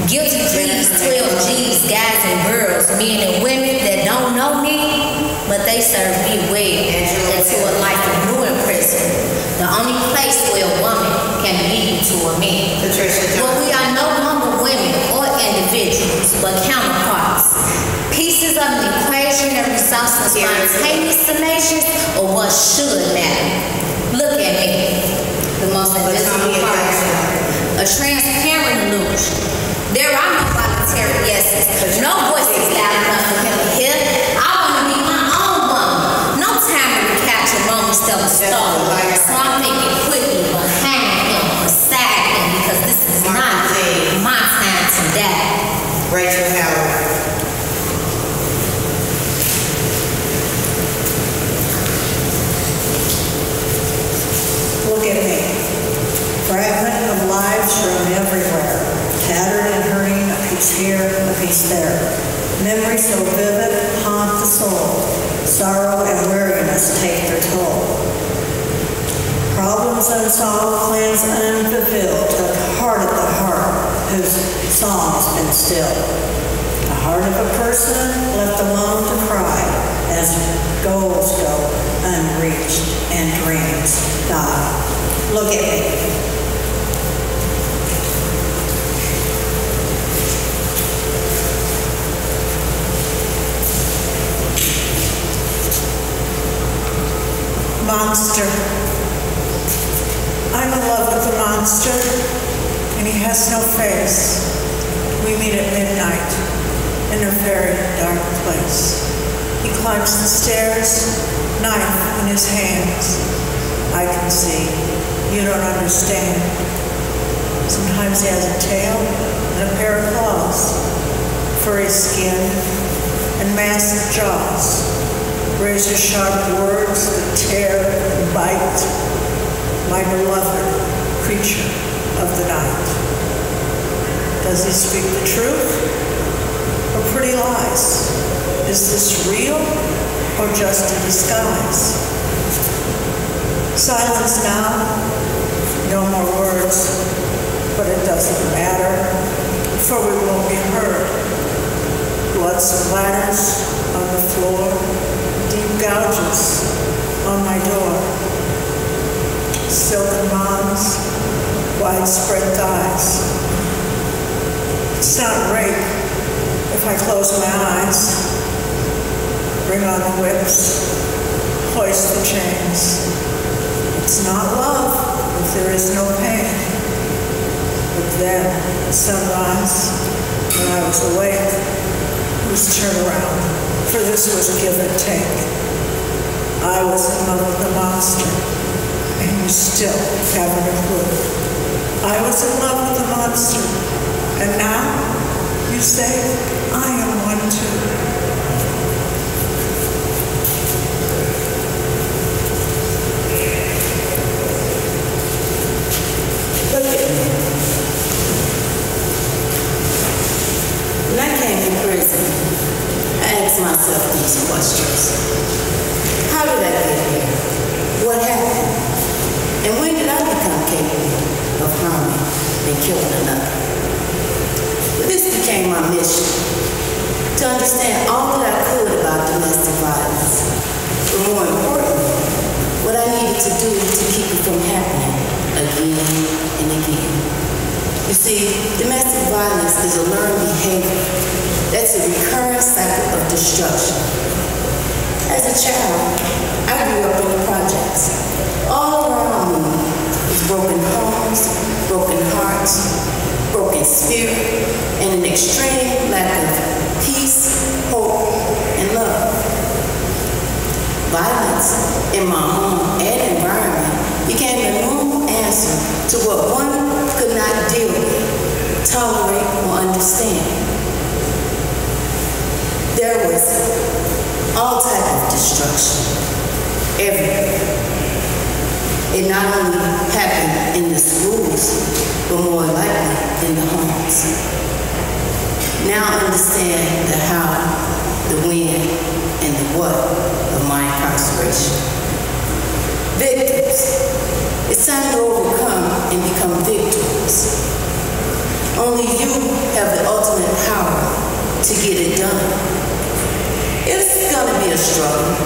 Guilty pleas, 12 G's, guys and girls, men and women that don't know me, but they serve me well into a life of new imprisonment. The only place where a woman can be equal to a man. But we are no longer women or individuals, but counterparts. Pieces Is of an equation that results in spontaneous summations, or what should matter? Look at me. The most invisible part. A transparent illusion. There are no voluntary yeses. No voices loud enough for him to hear. I want to be my own woman. No time to recapture moments that were stolen. So I'm thinking quickly behind him, beside him, because this is not my time to die. Rachel Howard. Look at me. Fragment of lives thrown everywhere. Tattered and hurting, a piece here, a piece there. Memories so vivid, haunt the soul. Sorrow and weariness take their toll. Problems unsolved, plans unfulfilled, took heart at the heart, whose song's been still. The heart of a person left alone to cry, as goals go unreached and dreams die. Look at me. Monster. I'm in love with the monster, and he has no face. We meet at midnight in a very dark place. He climbs the stairs, knife in his hands. I can see. You don't understand. Sometimes he has a tail and a pair of claws, furry skin, and massive jaws. Razor-sharp words that tear and bite. My beloved creature of the night. Does he speak the truth or pretty lies? Is this real or just a disguise? Silence now, no more words, but it doesn't matter, for we won't be heard. Blood splatters on the floor. Deep gouges on my door. Silken moms, widespread thighs. It's not rape if I close my eyes. Bring on the whips, hoist the chains. It's not love if there is no pain. But then, at sunrise, when I was awake, it was turn around. For this was give and take. I was in love with the monster, and you still haven't a clue. I was in love with the monster, and now you say I am one too. Look at me. When I came to prison, I asked myself these questions. How did I get here? What happened? And when did I become capable of harming and killing another? But this became my mission, to understand all that I could about domestic violence. But more importantly, what I needed to do to keep it from happening again and again. You see, domestic violence is a learned behavior. That's a recurrent cycle of destruction. As a child, I grew up in the projects. All around me was broken homes, broken hearts, broken spirit, and an extreme lack of peace, hope, and love. Violence in my home and environment became the normal answer to what one could not deal with, tolerate, or understand. There was all type of destruction everywhere. It not only happened in the schools, but more likely in the homes. Now I understand the how, the when, and the what of my incarceration. Victims. It's time to overcome and become victors. Only you have the ultimate power to get it done. It's gonna be a struggle,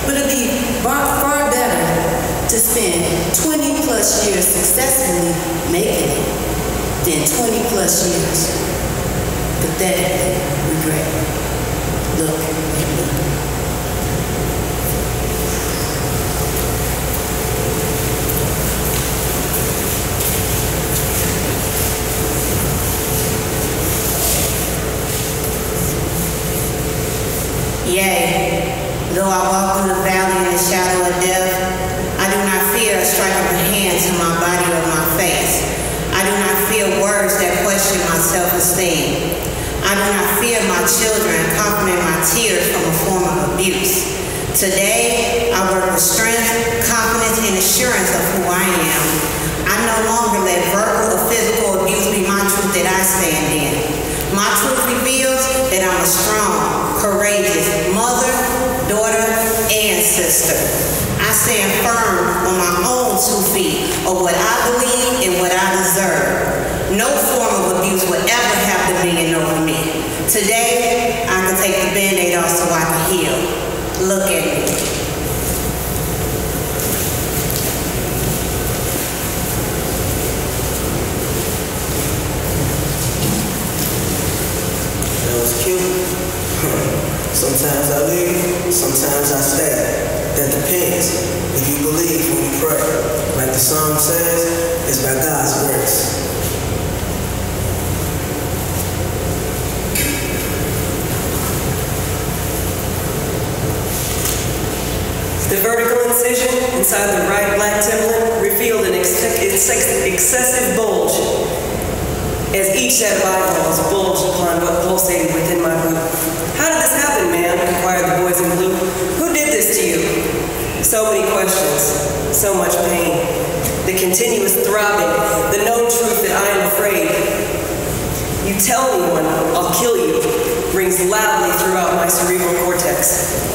but it'll be far better to spend 20 plus years successfully making it than 20 plus years pathetically regret. Look, Yea, though I walk through the valley in the shadow of death, I do not fear a strike of a hand to my body or my face. I do not fear words that question my self-esteem. I do not fear my children copying my tears from a form of abuse. Today, I work with strength, confidence, and assurance of who I am. I no longer let verbal or physical abuse be my truth that I stand in. My truth reveals that I'm a strong, courageous mother, daughter, and sister. I stand firm on my own 2 feet of what I believe and what I deserve. No form of abuse will ever have dominion over me. Today, I can take the Band-Aid off so I can heal. Look at me. That was cute. Sometimes I leave, sometimes I stay. That depends. If you believe when you pray, like the song says, it's by God's grace. The vertical incision inside the right black template revealed an excessive bulge as each set of eyeballs bulged upon what pulsated within my boot. How did this happen, man? Inquired the boys in blue. Who did this to you? So many questions, so much pain. The continuous throbbing, the known truth that I am afraid. You tell anyone, I'll kill you, rings loudly throughout my cerebral cortex.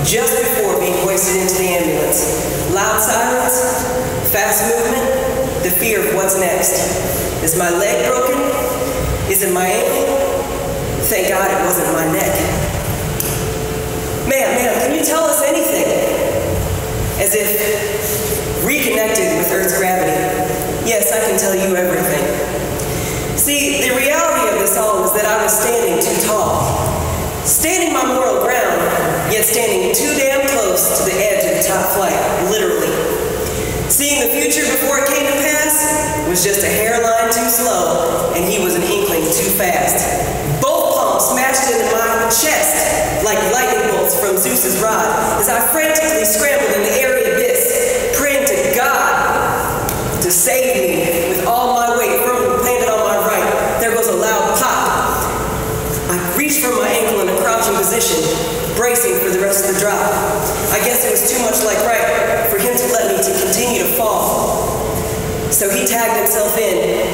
Just before being hoisted into the ambulance, loud sirens, fast movement, the fear of what's next. Is my leg broken? Is it my ankle? Thank God it wasn't my neck. Ma'am, can you tell us anything? As if reconnected with Earth's gravity. Yes, I can tell you everything. See, the reality of this all was that I was standing too tall. Standing my moral ground, yet standing too damn close to the edge of the top flight, literally. Seeing the future before it came to pass was just a hairline too slow, and he was an inkling too fast. Both palms smashed into my chest like lightning bolts from Zeus's rod as I frantically scrambled in the airy abyss, praying to God to save me with all my weight firmly planted on my right. There goes a loud pop. I reached for my ankle in a crouching position, bracing for the rest of the drop. I guess it was too much like right for him to let me to continue to fall. So he tagged himself in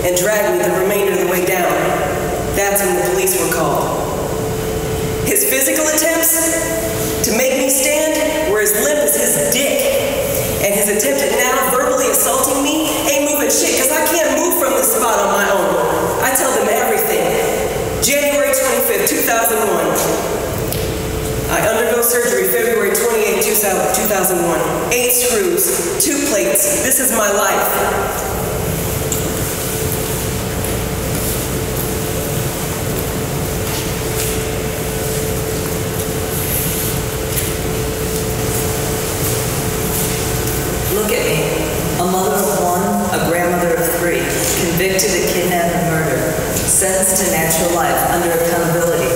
and dragged me the remainder of the way down. That's when the police were called. His physical attempts to make me stand were as limp as his dick. And his attempt at now verbally assaulting me ain't moving shit because I can't move from this spot on my own. I tell them everything. January 25th, 2001. I undergo surgery February 28, 2001. 8 screws, 2 plates. This is my life. Look at me. A mother of 1, a grandmother of 3, convicted of kidnapping and murder, sentenced to natural life under accountability.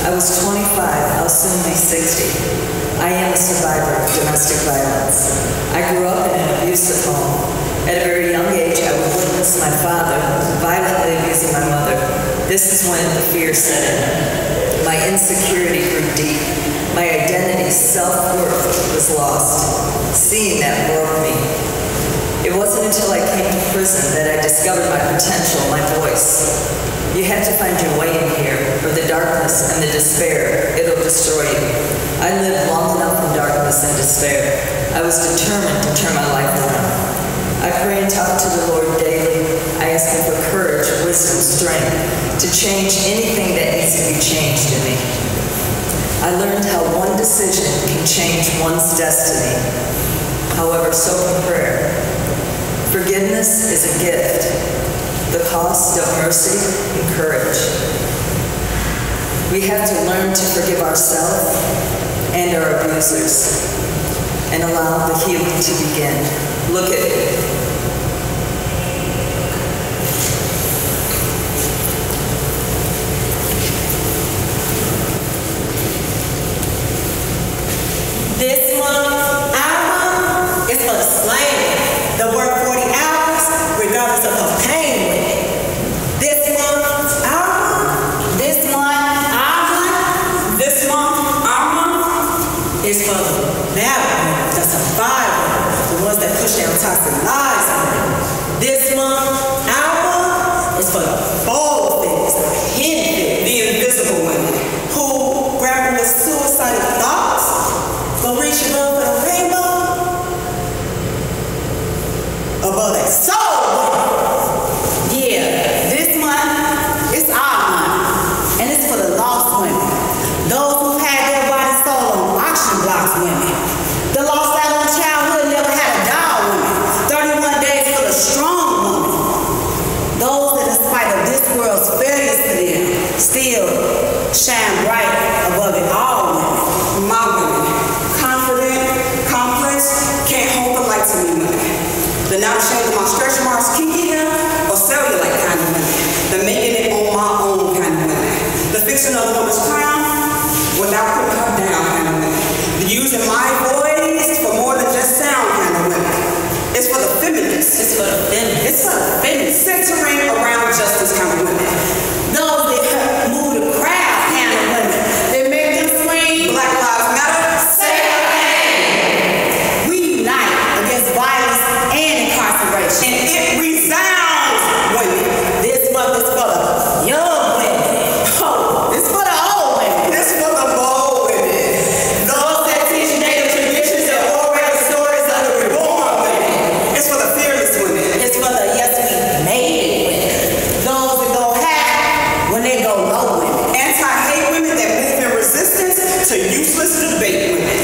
I was 25, I'll soon be 60. I am a survivor of domestic violence. I grew up in an abusive home. At a very young age, I would witness my father violently abusing my mother. This is when the fear set in. My insecurity grew deep. My identity, self-worth was lost. Seeing that broke me. It wasn't until I came to prison that I discovered my potential, my voice. You have to find your way in here, or the darkness and the despair, it'll destroy you. I lived long enough in darkness and despair. I was determined to turn my life around. I pray and talk to the Lord daily. I ask him for courage, wisdom, strength, to change anything that needs to be changed in me. I learned how one decision can change one's destiny. However, so can prayer. Forgiveness is a gift. The cost of mercy and courage. We have to learn to forgive ourselves and our abusers and allow the healing to begin. Look at me. battle, the survivor, the ones that push down toxic lies. This month, our month is for the bold things, the hidden, the invisible women who grapple with suicidal thoughts, but reach above the rainbow, above that soul. Yeah, this month, it's our month, and it's for the lost women, those who've had their body sold on auction blocks women, the lost out on childhood, never had a doll women, 31 days for the strong woman, those that in spite of this world's failures to them, still shine bright above it all women. My women, confident, complex, can't hold the light to me women. The not ashamed of my stretch marks, kinky them, or cellulite kind of women. The making it on my own kind of women. The fixing of a woman's crown without putting her down kind of women. The using my voice for more than just sound kind of women. It's for the feminists. It's for the feminists. It's for the feminists. Centering around justice kind of women. Those that move the crowd kind of women. They make them scream, Black Lives Matter, say our name. We unite against violence and incarceration. And it resounds women. This month is for the young women. Oh, it's for the old women. It's for the bold women. Those that teach native traditions and oral stories of the reborn women. It's for the fearless women. It's for the yes we made it women. Those that go high when they go low women. Anti-hate women that move in resistance to useless debate women.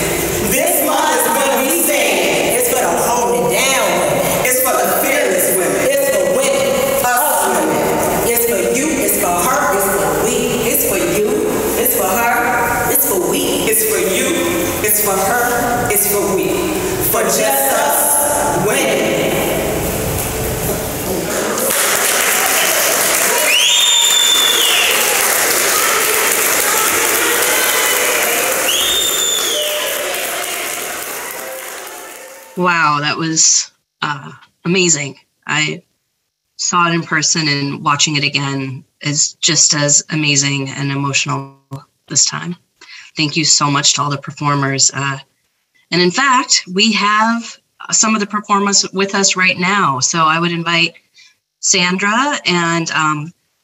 This month is what we sing. It's for the hold it down women. It's for the fearless women. It's for women, us women. It's for you, it's for her, it's for we. It's for you, it's for her, it's for we. It's for you, it's for her, it's for we. For just us women. Wow, that was amazing. I saw it in person, and watching it again is just as amazing and emotional this time. Thank you so much to all the performers. And in fact, we have some of the performers with us right now. So I would invite Sandra and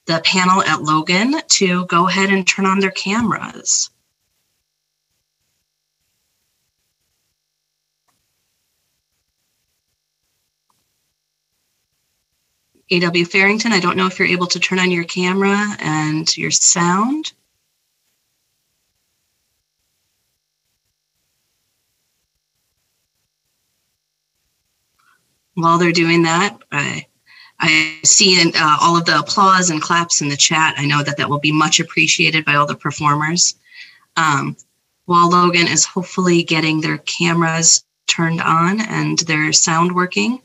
the panel at Logan to go ahead and turn on their cameras. A.W. Farrington, I don't know if you're able to turn on your camera and your sound. While they're doing that, I see all of the applause and claps in the chat. I know that will be much appreciated by all the performers. While Logan is hopefully getting their cameras turned on and their sound working,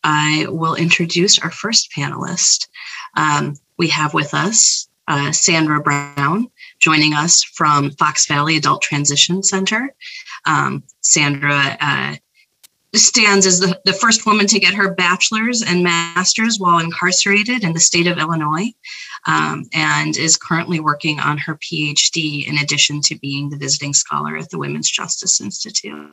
I will introduce our first panelist. We have with us Sandra Brown, joining us from Fox Valley Adult Transition Center. Sandra stands as the first woman to get her bachelor's and master's while incarcerated in the state of Illinois, and is currently working on her PhD in addition to being the visiting scholar at the Women's Justice Institute.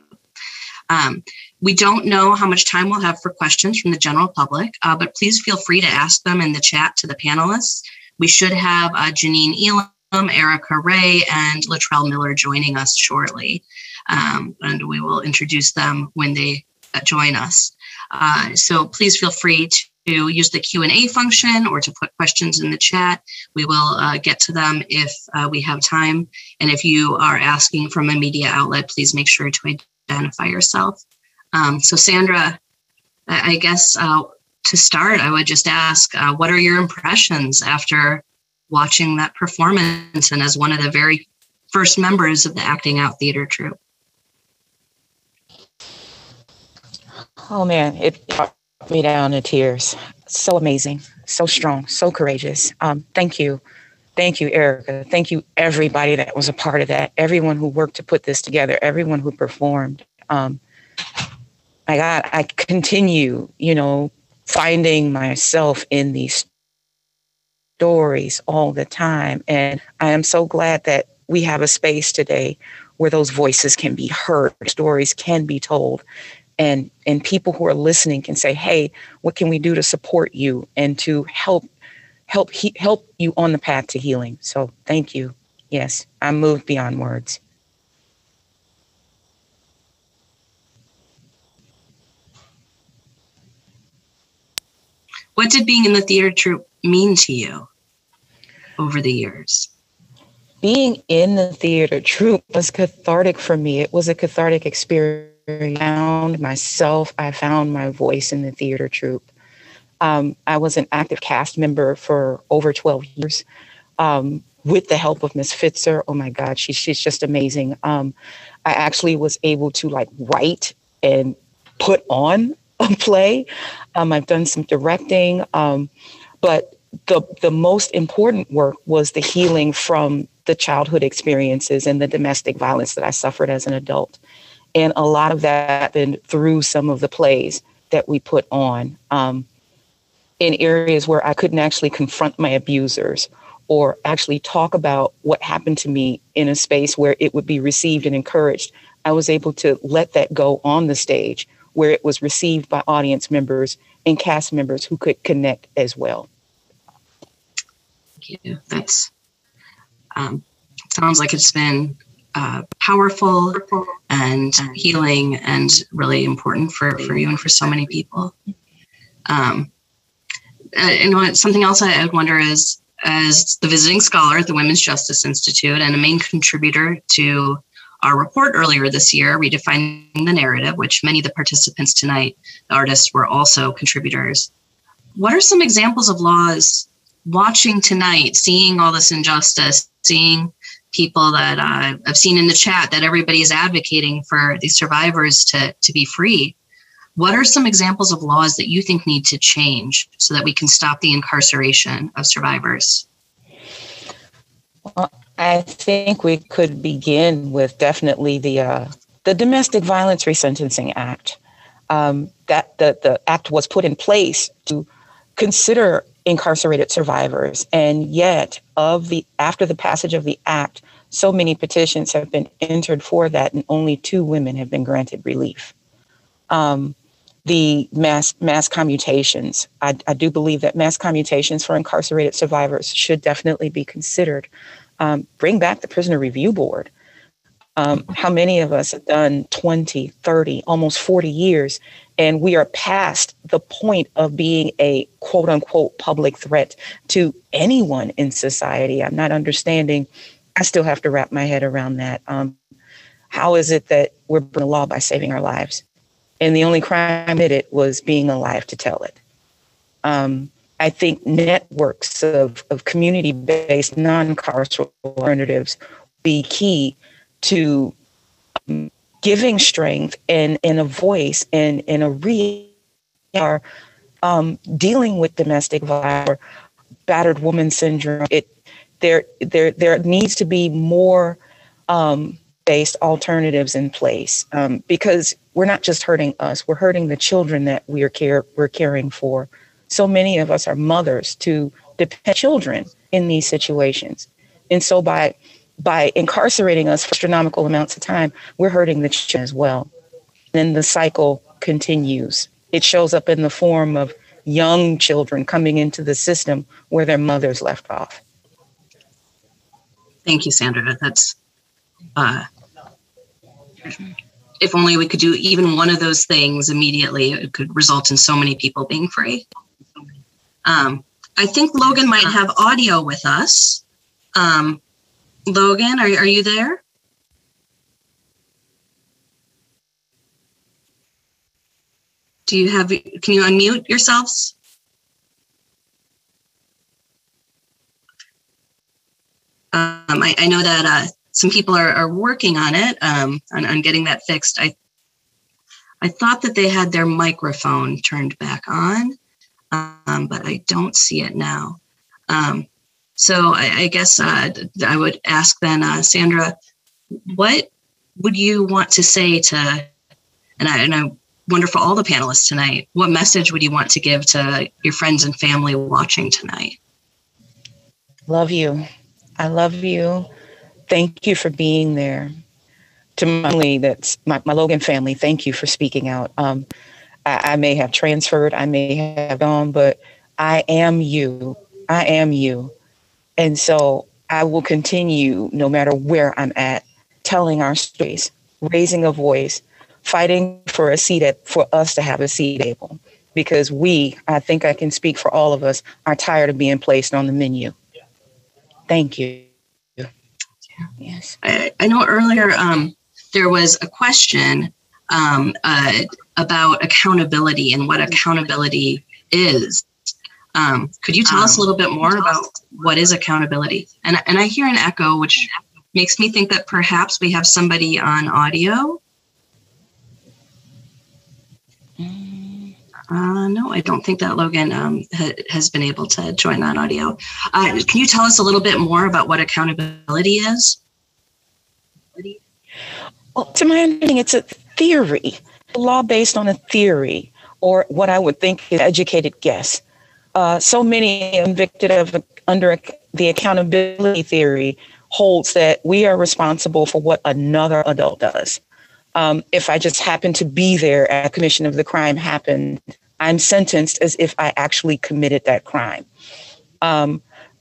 We don't know how much time we'll have for questions from the general public, but please feel free to ask them in the chat to the panelists. We should have Janine Elam, Erica Ray, and Latrell Miller joining us shortly, and we will introduce them when they join us. So please feel free to use the Q&A function or to put questions in the chat. We will get to them if we have time. And if you are asking from a media outlet, please make sure to identify yourself. So Sandra, I guess to start, I would just ask, what are your impressions after watching that performance and as one of the very first members of the Acting Out Theater troupe? Oh man, it brought me down to tears. So amazing, so strong, so courageous. Thank you. Thank you, Erica. Thank you, everybody that was a part of that. Everyone who worked to put this together, everyone who performed. My God, I continue, finding myself in these stories all the time. And I am so glad that we have a space today where those voices can be heard, stories can be told, and people who are listening can say, hey, what can we do to support you and to help you on the path to healing? So thank you. Yes, I'm moved beyond words. What did being in the theater troupe mean to you over the years? Being in the theater troupe was cathartic for me. It was a cathartic experience. I found myself. I found my voice in the theater troupe. I was an active cast member for over 12 years with the help of Miss Fitzer. Oh my God, she's just amazing. I actually was able to write and put on a play. I've done some directing, but the most important work was the healing from the childhood experiences and the domestic violence that I suffered as an adult. And a lot of that happened through some of the plays that we put on in areas where I couldn't actually confront my abusers or actually talk about what happened to me in a space where it would be received and encouraged. I was able to let that go on the stage where it was received by audience members and cast members who could connect as well. Thank you. That's sounds like it's been powerful and healing and really important for you and for so many people. And something else I would wonder is, as the visiting scholar at the Women's Justice Institute and a main contributor to our report earlier this year, Redefining the Narrative, which many of the participants tonight, the artists, were also contributors. What are some examples of laws watching tonight, seeing all this injustice, seeing people that I've seen in the chat that everybody is advocating for these survivors to be free? What are some examples of laws that you think need to change so that we can stop the incarceration of survivors? Well, I think we could begin with definitely the Domestic Violence Resentencing Act. That the act was put in place to consider incarcerated survivors, and yet after the passage of the act, so many petitions have been entered for that, and only 2 women have been granted relief. The mass commutations. I do believe that mass commutations for incarcerated survivors should definitely be considered. Bring back the Prisoner Review Board. How many of us have done 20, 30, almost 40 years, and we are past the point of being a quote unquote public threat to anyone in society? I'm not understanding. I still have to wrap my head around that. How is it that we're breaking the law by saving our lives? And the only crime committed was being alive to tell it. I think networks of community-based non-carceral alternatives be key to giving strength and a voice and a real dealing with domestic violence or battered woman syndrome. There needs to be more based alternatives in place because we're not just hurting us, we're hurting the children that we're caring for. So many of us are mothers to dependent children in these situations. And so by incarcerating us for astronomical amounts of time, we're hurting the children as well. Then the cycle continues. It shows up in the form of young children coming into the system where their mothers left off. Thank you, Sandra. That's if only we could do even one of those things immediately, it could result in so many people being free. I think Logan might have audio with us. Logan, are you there? Can you unmute yourselves? I know that some people are working on it, on getting that fixed. I thought that they had their microphone turned back on, but I don't see it now. So I guess I would ask then, Sandra, what would you want to say to, and I wonder for all the panelists tonight, what message would you want to give to your friends and family watching tonight? Love you. I love you. thank you for being there. To my family, that's my Logan family, thank you for speaking out. I may have transferred, I may have gone, but I am you. I am you. And so I will continue, no matter where I'm at, telling our stories, raising a voice, fighting for a seat for us to have a seat at the table. Because I think I can speak for all of us, are tired of being placed on the menu. Thank you. Yes. I know earlier there was a question about accountability and what accountability is. Could you tell us a little bit more about what is accountability? And I hear an echo, which makes me think that perhaps we have somebody on audio. No, I don't think that Logan has been able to join that audio. Can you tell us a little bit more about what accountability is? Well, to my understanding, it's a theory, a law based on a theory, or what I would think is educated guess. So many convicted of under the accountability theory holds that we are responsible for what another adult does. If I just happen to be there at the commission of the crime happened, I'm sentenced as if I actually committed that crime.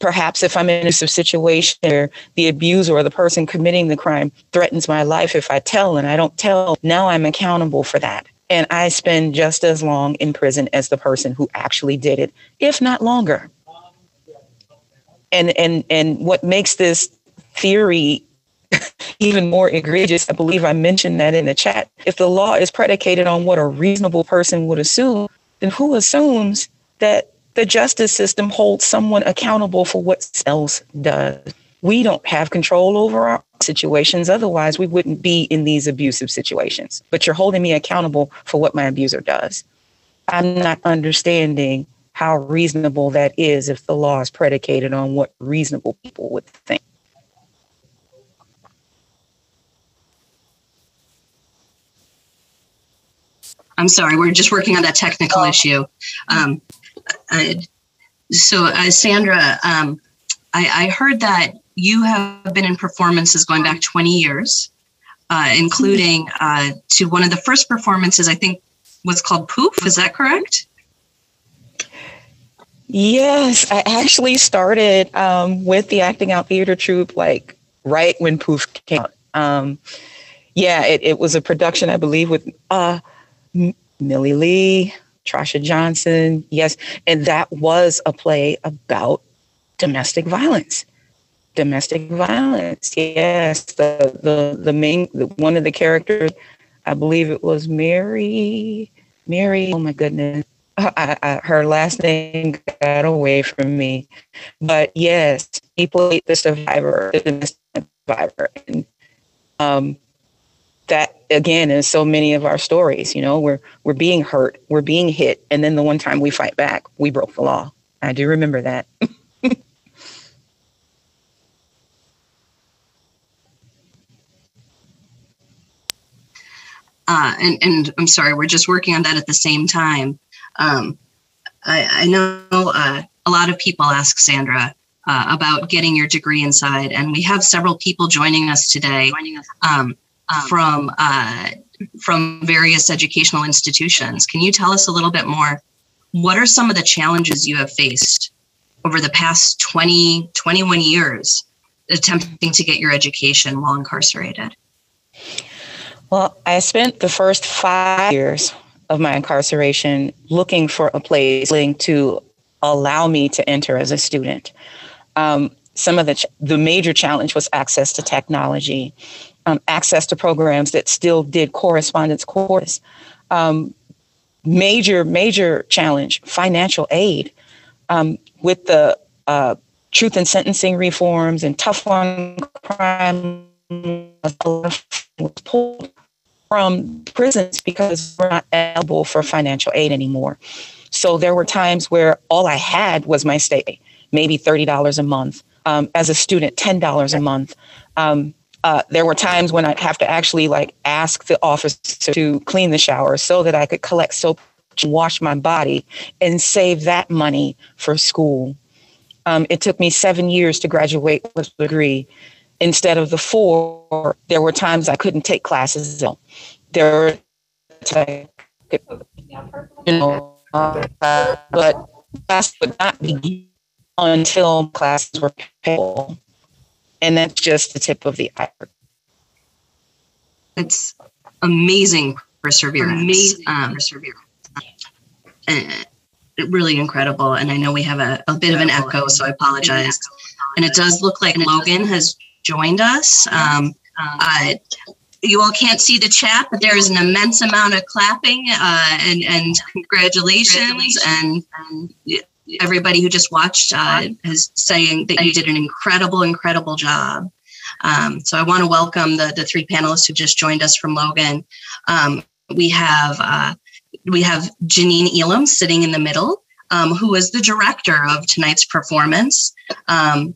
Perhaps if I'm in a situation where the abuser or the person committing the crime threatens my life if I tell and I don't tell, now I'm accountable for that. And I spend just as long in prison as the person who actually did it, if not longer. And what makes this theory even more egregious, I believe I mentioned that in the chat, if the law is predicated on what a reasonable person would assume, then who assumes that the justice system holds someone accountable for what else does? We don't have control over our situations. Otherwise, we wouldn't be in these abusive situations. But you're holding me accountable for what my abuser does. I'm not understanding how reasonable that is if the law is predicated on what reasonable people would think. I'm sorry, we're just working on that technical issue. Sandra, I heard that you have been in performances going back 20 years, including to one of the first performances, I think was called Poof. Is that correct? Yes, I actually started with the Acting Out Theater Troupe, like right when Poof came out. It was a production, I believe, with Millie Lee, Trasha Johnson. Yes. And that was a play about domestic violence. Domestic violence. Yes. The main, one of the characters, I believe it was Mary. Oh my goodness. Her last name got away from me. But yes, he played the survivor, the domestic survivor. And that again is so many of our stories. You know, we're being hurt, we're being hit, and then the one time we fight back, we broke the law. I do remember that. And I'm sorry, we're just working on that at the same time. I know a lot of people ask Sandra about getting your degree inside, and we have several people joining us today. From various educational institutions. Can you tell us a little bit more? What are some of the challenges you have faced over the past 21 years attempting to get your education while incarcerated? Well, I spent the first 5 years of my incarceration looking for a place to allow me to enter as a student. Some of the major challenge was access to technology. Access to programs that still did correspondence courses. Major challenge, financial aid. With the truth and sentencing reforms and tough on crime, was pulled from prisons because we're not eligible for financial aid anymore. So there were times where all I had was my stay, maybe $30 a month. As a student, $10 a month. There were times when I'd have to actually ask the officer to clean the shower so that I could collect soap and wash my body and save that money for school. It took me 7 years to graduate with a degree. instead of the 4, there were times I couldn't take classes. There were times I could, but class would not begin until classes were payable. And that's just the tip of the iceberg. It's amazing perseverance. Really incredible. And I know we have a bit of an echo, so I apologize. And it does look like Logan has joined us. You all can't see the chat, but there is an immense amount of clapping and congratulations. And everybody who just watched is saying that you did an incredible job. So I want to welcome the 3 panelists who just joined us from Logan. We have Janine Elam sitting in the middle, who is the director of tonight's performance, and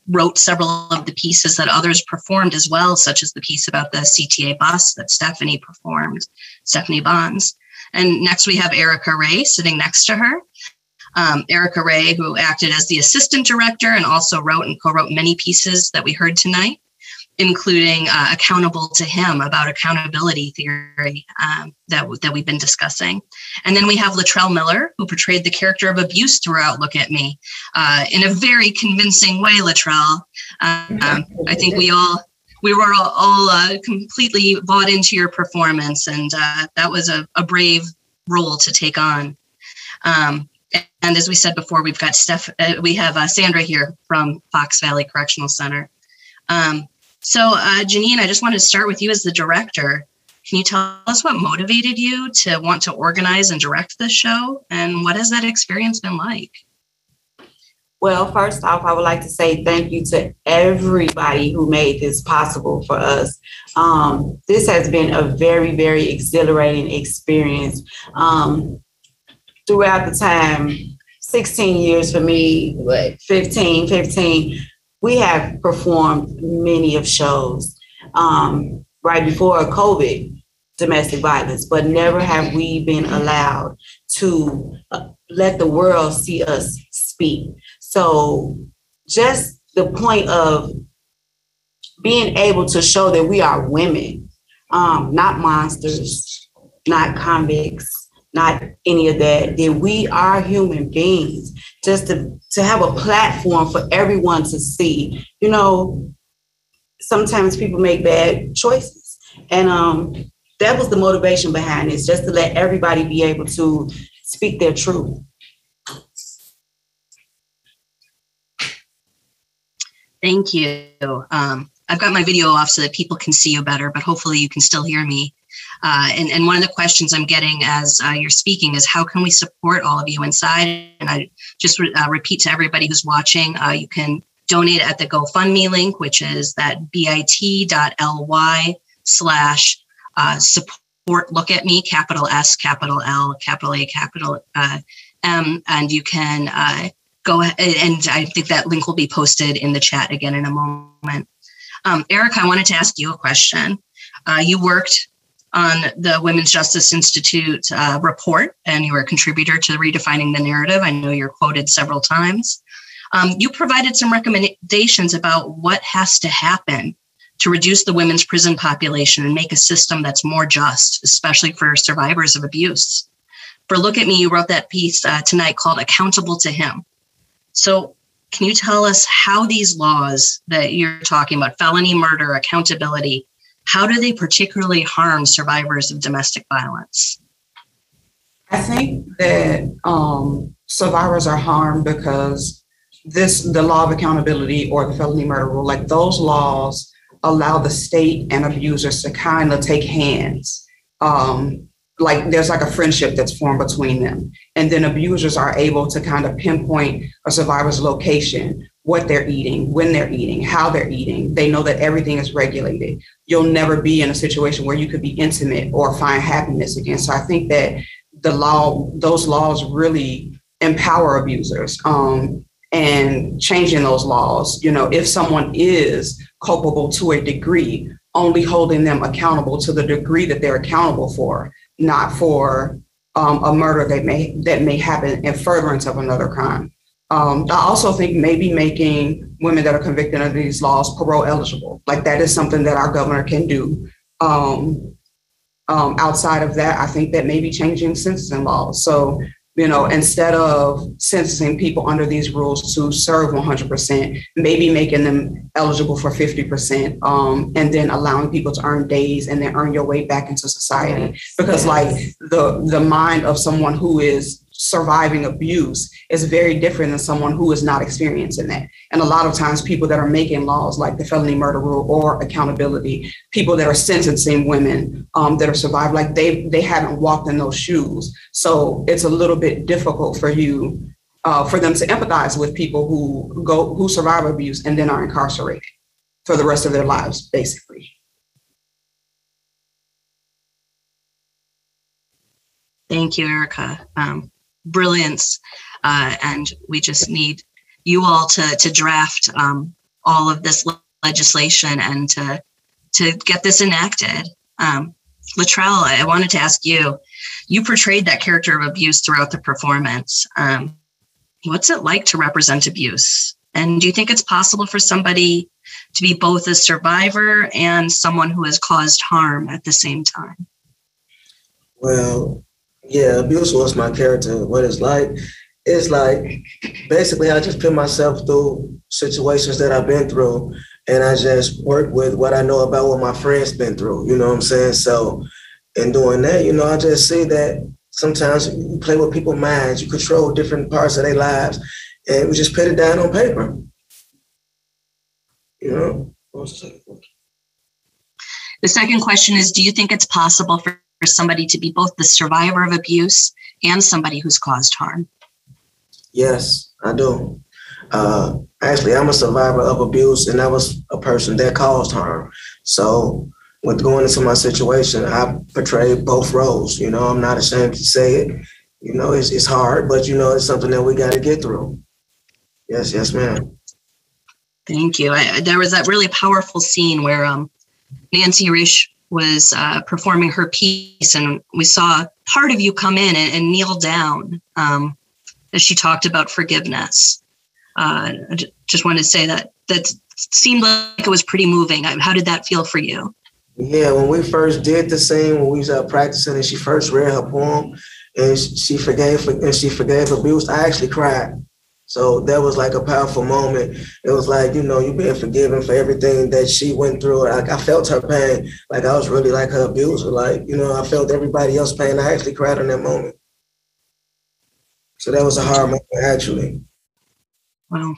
wrote several of the pieces that others performed as well, such as the piece about the CTA bus that Stephanie performed, Stephanie Bonds. And next we have Erica Ray sitting next to her. Erica Ray, who acted as the assistant director and also wrote and co-wrote many pieces that we heard tonight, including Accountable to Him, about accountability theory that we've been discussing. And then we have Latrell Miller, who portrayed the character of abuse throughout Look at Me in a very convincing way, Latrell. I think we were all completely bought into your performance, and that was a brave role to take on. And as we said before, we've got Sandra here from Fox Valley Correctional Center. So Janine, I just wanted to start with you as the director. Can you tell us what motivated you to want to organize and direct this show? And what has that experience been like? Well, first off, I would like to say thank you to everybody who made this possible for us. This has been a very, very exhilarating experience. Throughout the time, 16 years for me, 15, we have performed many of shows right before COVID, domestic violence, but never have we been allowed to let the world see us speak. So just the point of being able to show that we are women, not monsters, not convicts, not any of that we are human beings, just to have a platform for everyone to see. Sometimes people make bad choices. And that was the motivation behind this, just to let everybody be able to speak their truth. Thank you. I've got my video off so that people can see you better, but hopefully you can still hear me. And one of the questions I'm getting as you're speaking is, how can we support all of you inside? And I just repeat to everybody who's watching, you can donate at the GoFundMe link, which is that bit.ly/support Look at Me, capital S, capital L, capital A, capital M. And you can go ahead, and I think that link will be posted in the chat again in a moment. Erica, I wanted to ask you a question. You worked on the Women's Justice Institute report, and you were a contributor to Redefining the Narrative. I know you're quoted several times. You provided some recommendations about what has to happen to reduce the women's prison population and make a system that's more just, especially for survivors of abuse. For Look at Me, you wrote that piece tonight called Accountable to Him. So can you tell us how these laws that you're talking about, felony murder, accountability, how do they particularly harm survivors of domestic violence? I think that survivors are harmed because the law of accountability or the felony murder rule, like those laws allow the state and abusers to kind of take hands. Like there's like a friendship that's formed between them. And then abusers are able to kind of pinpoint a survivor's location, what they're eating, when they're eating, how they're eating. They know that everything is regulated. You'll never be in a situation where you could be intimate or find happiness again. So I think that those laws really empower abusers. And changing those laws, if someone is culpable to a degree, only holding them accountable to the degree that they're accountable for, not for a murder that may happen in furtherance of another crime. I also think maybe making women that are convicted under these laws parole eligible. Like that is something that our governor can do. Outside of that, I think that maybe changing sentencing laws. So, instead of sentencing people under these rules to serve 100%, maybe making them eligible for 50%, and then allowing people to earn days and then earn your way back into society. Because the mind of someone who is surviving abuse is very different than someone who is not experiencing that. And a lot of times people that are making laws like the felony murder rule or accountability, people that are sentencing women that are survived, like they haven't walked in those shoes. So it's a little bit difficult for you, for them to empathize with people who survive abuse and then are incarcerated for the rest of their lives, basically. Thank you, Erica. Brilliance. And we just need you all to draft all of this legislation and to get this enacted. Latrell, I wanted to ask you, you portrayed that character of abuse throughout the performance. What's it like to represent abuse? And do you think it's possible for somebody to be both a survivor and someone who has caused harm at the same time? Well, yeah, abuse was my character. What it's like basically I just put myself through situations that I've been through, and I just work with what I know about what my friends been through. You know what I'm saying? So in doing that, I just see that sometimes you play with people's minds, you control different parts of their lives, and we just put it down on paper. What was the second question? The second question is, do you think it's possible for somebody to be both the survivor of abuse and somebody who's caused harm? Yes, I do. Actually, I'm a survivor of abuse, and I was a person that caused harm. So with going into my situation, I portrayed both roles. I'm not ashamed to say it. It's hard, but it's something that we got to get through. Yes, ma'am. Thank you. There was that really powerful scene where Nancy Risch was performing her piece, and we saw part of you come in and kneel down as she talked about forgiveness. I just wanted to say that seemed like it was pretty moving. How did that feel for you? Yeah, when we first did the scene, when we was practicing, and she first read her poem, and she forgave abuse, I actually cried. So that was like a powerful moment. It was like, you being forgiven for everything that she went through. I felt her pain. Like I was really like her abuser. Like, I felt everybody else's pain. I actually cried in that moment. So that was a hard moment, actually. Wow.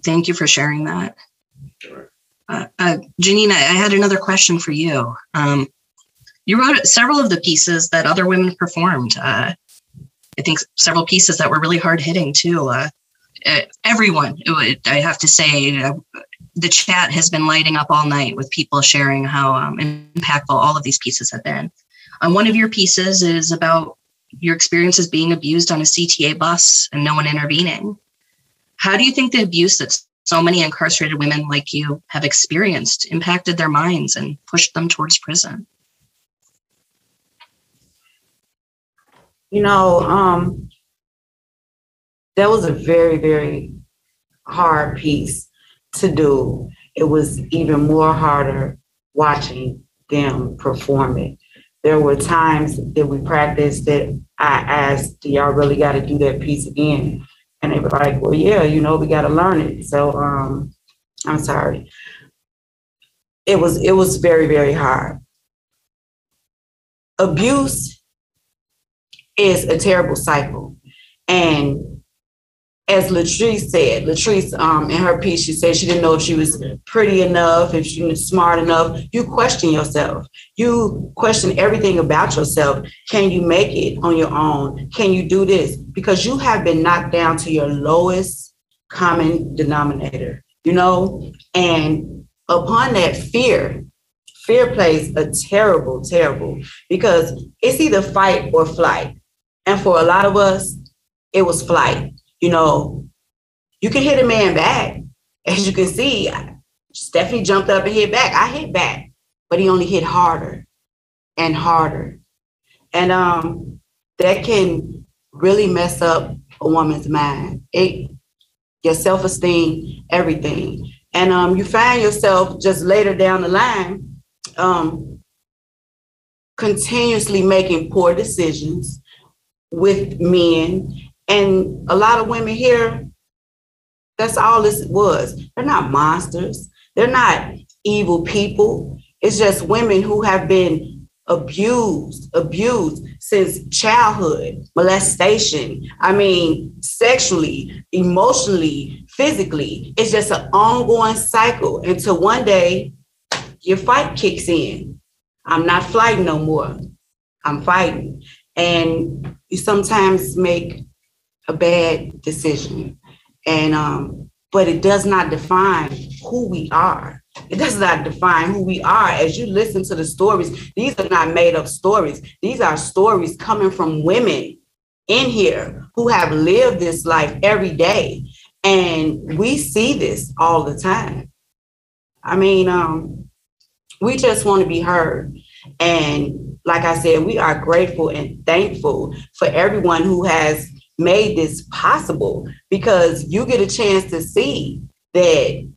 Thank you for sharing that. Sure. Janine, I had another question for you. You wrote several of the pieces that other women performed. I think several pieces that were really hard hitting too. Everyone, I have to say, the chat has been lighting up all night with people sharing how impactful all of these pieces have been. One of your pieces is about your experiences being abused on a CTA bus and no one intervening. How do you think the abuse that so many incarcerated women like you have experienced impacted their minds and pushed them towards prison? That was a very, very hard piece to do. It was even more harder watching them perform it. There were times that we practiced that I asked, do y'all really got to do that piece again? And they were like, well, yeah, we got to learn it. So I'm sorry. It was very, very hard. Abuse is a terrible cycle. And as Latrice said, in her piece, she said she didn't know if she was pretty enough, if she was smart enough. You question yourself. You question everything about yourself. Can you make it on your own? Can you do this? Because you have been knocked down to your lowest common denominator, And upon that, fear plays a terrible, because it's either fight or flight. And for a lot of us, it was flight. You can hit a man back. As you can see, Stephanie jumped up and hit back. I hit back, but he only hit harder and harder. And that can really mess up a woman's mind. Your self-esteem, everything. And you find yourself just later down the line, continuously making poor decisions with men. And a lot of women here, that's all this was. They're not monsters. They're not evil people. It's just women who have been abused since childhood, molestation. I mean, sexually, emotionally, physically. It's just an ongoing cycle until one day your fight kicks in. I'm not fighting no more. I'm fighting. And you sometimes make a bad decision. But it does not define who we are. It does not define who we are. As you listen to the stories, these are not made up stories. These are stories coming from women in here who have lived this life every day. And we see this all the time. I mean, we just want to be heard. And like I said, we are grateful and thankful for everyone who has made this possible, because you get a chance to see that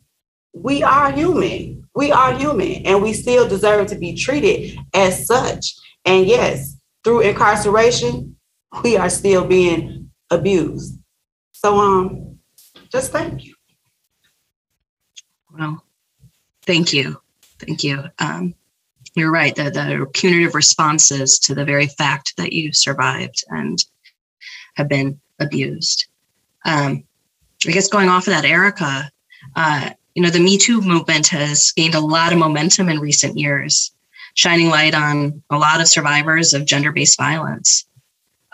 we are human. We are human, and we still deserve to be treated as such. And yes, through incarceration, we are still being abused. So just thank you. Well, thank you. Thank you. You're right. The punitive responses to the very fact that you survived and have been abused. I guess going off of that, Erica, the Me Too movement has gained a lot of momentum in recent years, shining light on a lot of survivors of gender-based violence.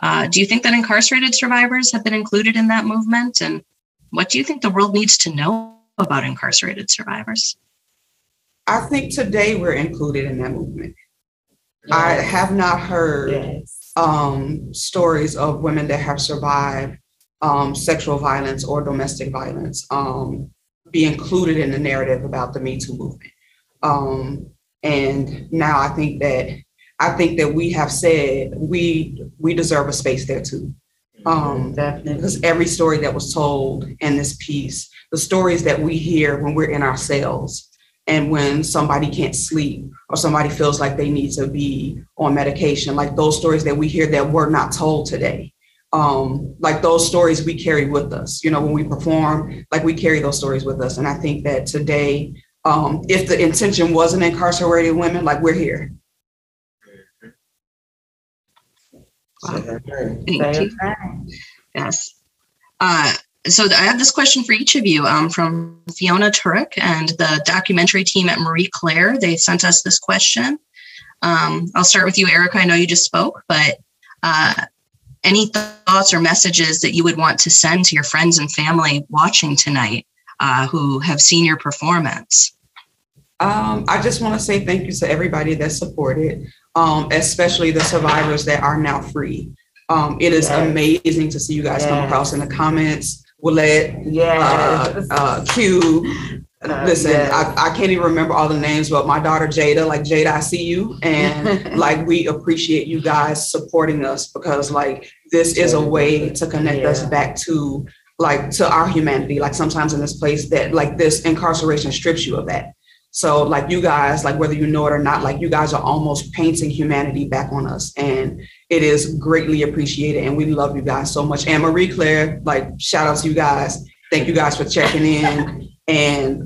Do you think that incarcerated survivors have been included in that movement? And what do you think the world needs to know about incarcerated survivors? I think today we're included in that movement. Yes. I have not heard stories of women that have survived sexual violence or domestic violence be included in the narrative about the Me Too movement. And now I think that we have said we deserve a space there too. Definitely. Because every story that was told in this piece, the stories that we hear when we're in our cells, and when somebody can't sleep or somebody feels like they need to be on medication, like those stories that we hear that were not told today, like those stories we carry with us, when we perform, like we carry those stories with us. And I think that today, if the intention wasn't incarcerated women, like we're here. Wow. Thank you. Yes. So I have this question for each of you from Fiona Turek and the documentary team at Marie Claire. They sent us this question. I'll start with you, Erica. I know you just spoke, but any thoughts or messages that you would want to send to your friends and family watching tonight who have seen your performance? I just want to say thank you to everybody that supported, especially the survivors that are now free. It is amazing to see you guys come across in the comments. Willette, Q. Listen, I can't even remember all the names, but my daughter Jada, like Jada, I see you. And like, we appreciate you guys supporting us, because like, this is a way to connect us back to our humanity. Like sometimes in this place that like this incarceration strips you of that. So like you guys, like whether you know it or not, like you guys are almost painting humanity back on us. And it is greatly appreciated. And we love you guys so much. And Marie Claire, like shout out to you guys. Thank you guys for checking in. And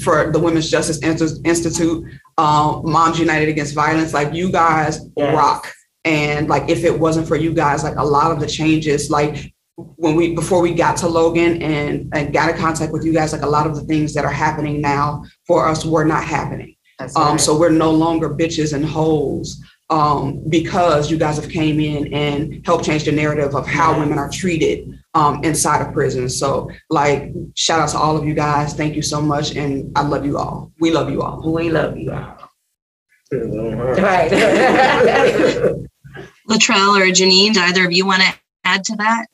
for the Women's Justice Institute, Moms United Against Violence, like you guys rock. And like, if it wasn't for you guys, like a lot of the changes, like before we got to Logan and got in contact with you guys, like a lot of the things that are happening now for us were not happening. Right. So we're no longer bitches and hoes because you guys have came in and helped change the narrative of how women are treated inside of prison. So like, shout out to all of you guys. Thank you so much. And I love you all. We love you all. We love you all. Right. Latrell or Janine, do either of you want to add to that?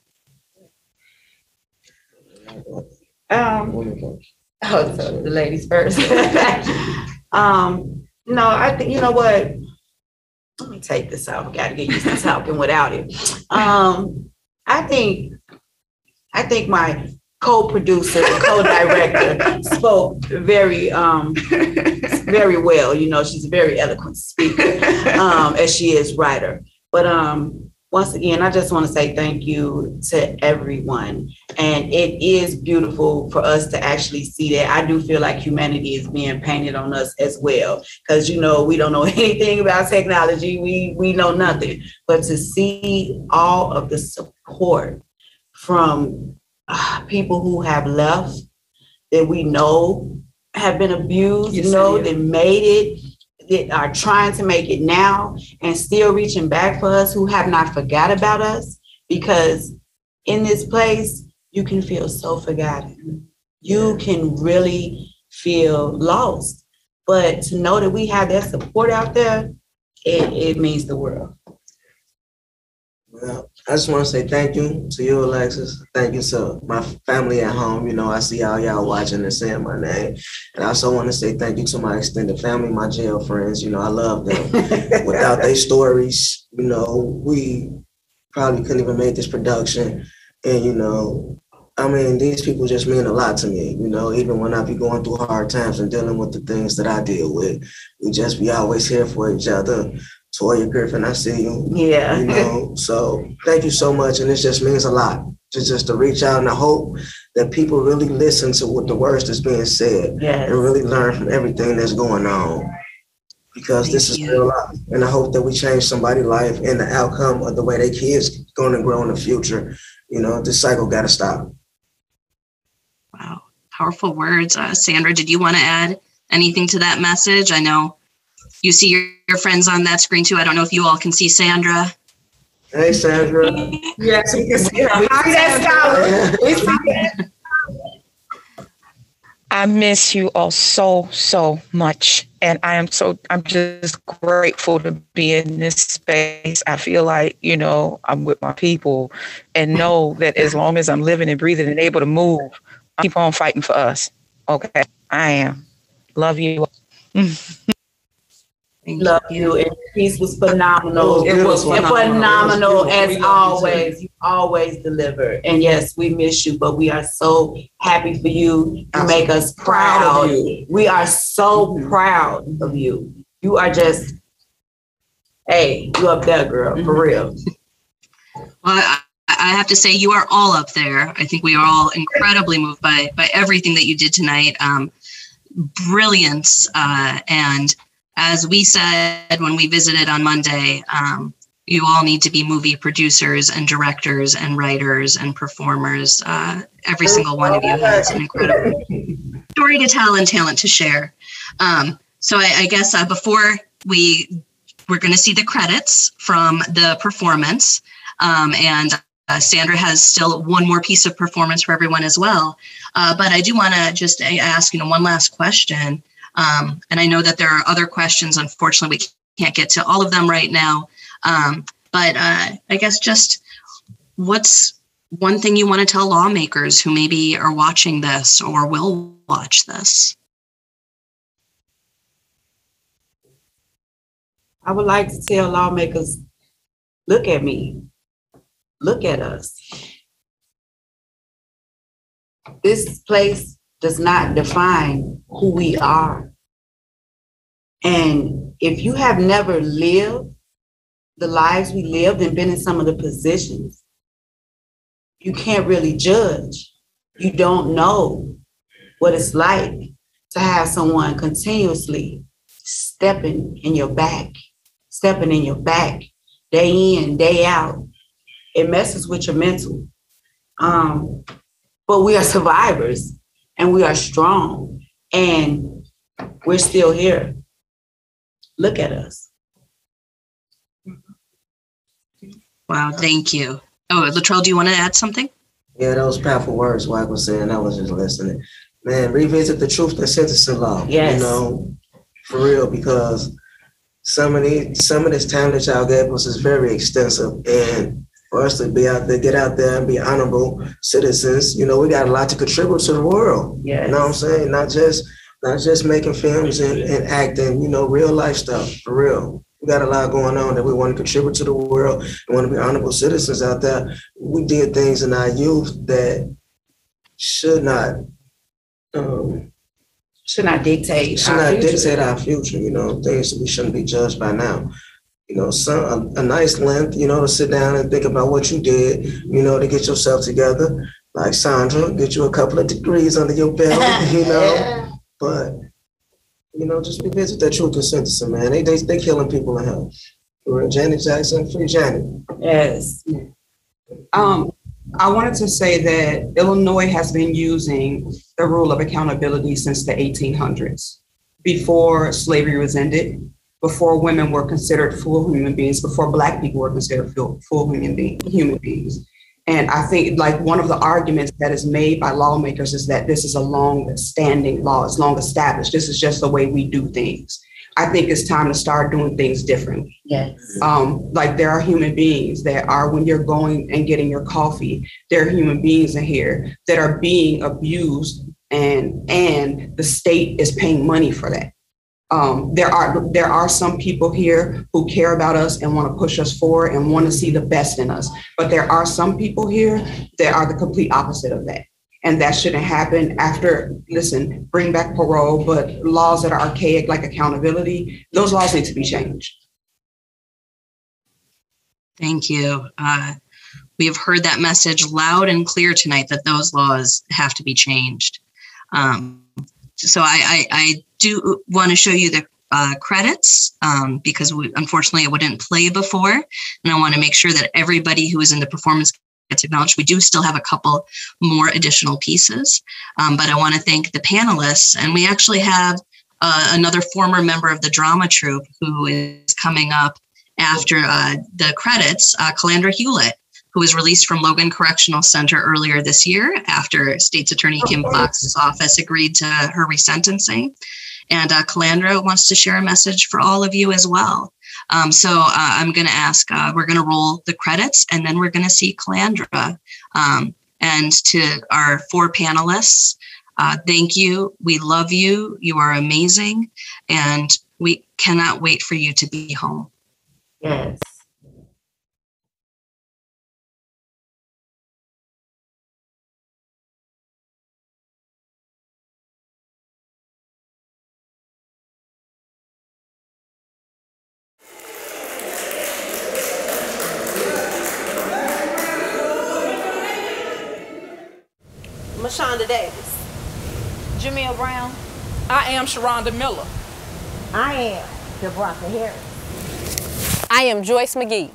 So the ladies first. No, I think, you know what? let me take this off. I got to get used to talking without it. I think my co-producer and co-director spoke very well. You know, she's a very eloquent speaker, as she is writer. But once again, I just want to say thank you to everyone. And it is beautiful for us to actually see that. I do feel like humanity is being painted on us as well. Because, you know, we don't know anything about technology. We know nothing. But to see all of the support from people who have left, that we know have been abused, Yes, you know, that made it, that are trying to make it now and still reaching back for us, who have not forgot about us, because in this place, you can feel so forgotten. You can really feel lost. But to know that we have that support out there, it means the world. Well, I just want to say thank you to you, Alexis. Thank you to my family at home. You know, I see all y'all watching and saying my name. And I also want to say thank you to my extended family, my jail friends. You know, I love them. Without their stories, you know, we probably couldn't even make this production. And, you know, I mean, these people just mean a lot to me. You know, even when I be going through hard times and dealing with the things that I deal with, we always here for each other. Toya Griffin, I see you. Yeah. You know, so thank you so much. And it just means a lot just to reach out, and I hope that people really listen to what the words that's being said and really learn from everything that's going on. Because this is real life. And I hope that we change somebody's life and the outcome of the way their kids going to grow in the future. You know, this cycle got to stop. Wow. Powerful words. Sandra, did you want to add anything to that message? I know you see your friends on that screen too. I don't know if you all can see Sandra. Hey, Sandra. Yes, we can see her. We see that scholar. We see that. I miss you all so much. And I'm just grateful to be in this space. I feel like, you know, I'm with my people and know that as long as I'm living and breathing and able to move, I'll keep on fighting for us. Okay, I am. Love you. Love you. And the piece was phenomenal. It was phenomenal as always. You always deliver. And yes, we miss you, but we are so happy for you. You make us proud. We are so proud of you. You are just, hey, you up there, girl, for real. Well, I have to say you are all up there. I think we are all incredibly moved by everything that you did tonight. Brilliance. And as we said when we visited on Monday, you all need to be movie producers and directors and writers and performers. Every single one of you has an incredible story to tell and talent to share. So I guess before we're going to see the credits from the performance, and Sandra has still one more piece of performance for everyone as well. But I do want to just ask, one last question. And I know that there are other questions. Unfortunately, we can't get to all of them right now. But I guess just what's one thing you want to tell lawmakers who maybe are watching this or will watch this? I would like to tell lawmakers, look at me. Look at us. This place does not define who we are. And if you have never lived the lives we lived and been in some of the positions, you can't really judge. You don't know what it's like to have someone continuously stepping in your back, day in, day out. It messes with your mental. But we are survivors and we are strong and we're still here. Look at us. Wow, thank you. Oh, Latrell, do you want to add something? Yeah, those powerful words Wack was saying. I was just listening. Man, revisit the truth and sentencing law. Yes. For real, because some of this time that y'all gave us is very extensive. And for us to be out there, get out there and be honorable citizens, we got a lot to contribute to the world. Yes. You know what I'm saying? Not just making films and acting, real life stuff, for real. We got a lot going on that we want to contribute to the world. We want to be honorable citizens out there. We did things in our youth that should not dictate our future. You know, things that we shouldn't be judged by now. You know, a nice length, you know, to sit down and think about what you did, you know, to get yourself together. Like Sandra, get you a couple of degrees under your belt, you know. But, you know, just revisit that truth and sentencing, man. They killing people in hell. Janet Jackson, free Janet. Yes. I wanted to say that Illinois has been using the rule of accountability since the 1800s, before slavery was ended, before women were considered full human beings, before Black people were considered full human beings. And I think like one of the arguments that is made by lawmakers is that this is a long-standing law, it's long established. This is just the way we do things. I think it's time to start doing things differently. Yes. Like there are human beings that are, when you're going and getting your coffee, there are human beings in here that are being abused, and the state is paying money for that. There are some people here who care about us and want to push us forward and want to see the best in us. But there are some people here that are the complete opposite of that. And that shouldn't happen. Bring back parole, but laws that are archaic, like accountability, those laws need to be changed. Thank you. We have heard that message loud and clear tonight that those laws have to be changed. So I do want to show you the credits because unfortunately it wouldn't play before. And I want to make sure that everybody who is in the performance gets acknowledged. We do still have a couple more additional pieces, but I want to thank the panelists. And we actually have another former member of the drama troupe who is coming up after the credits, Calandra Hewlett, who was released from Logan Correctional Center earlier this year after State's Attorney Kim Fox's office agreed to her resentencing. And Calandra wants to share a message for all of you as well. So I'm going to ask, we're going to roll the credits and then we're going to see Calandra. And to our 4 panelists, thank you. We love you. You are amazing. And we cannot wait for you to be home. Yes. Mashonda Davis. Jamil Brown. I am Sharonda Miller. I am DeBronca Harris. I am Joyce McGee.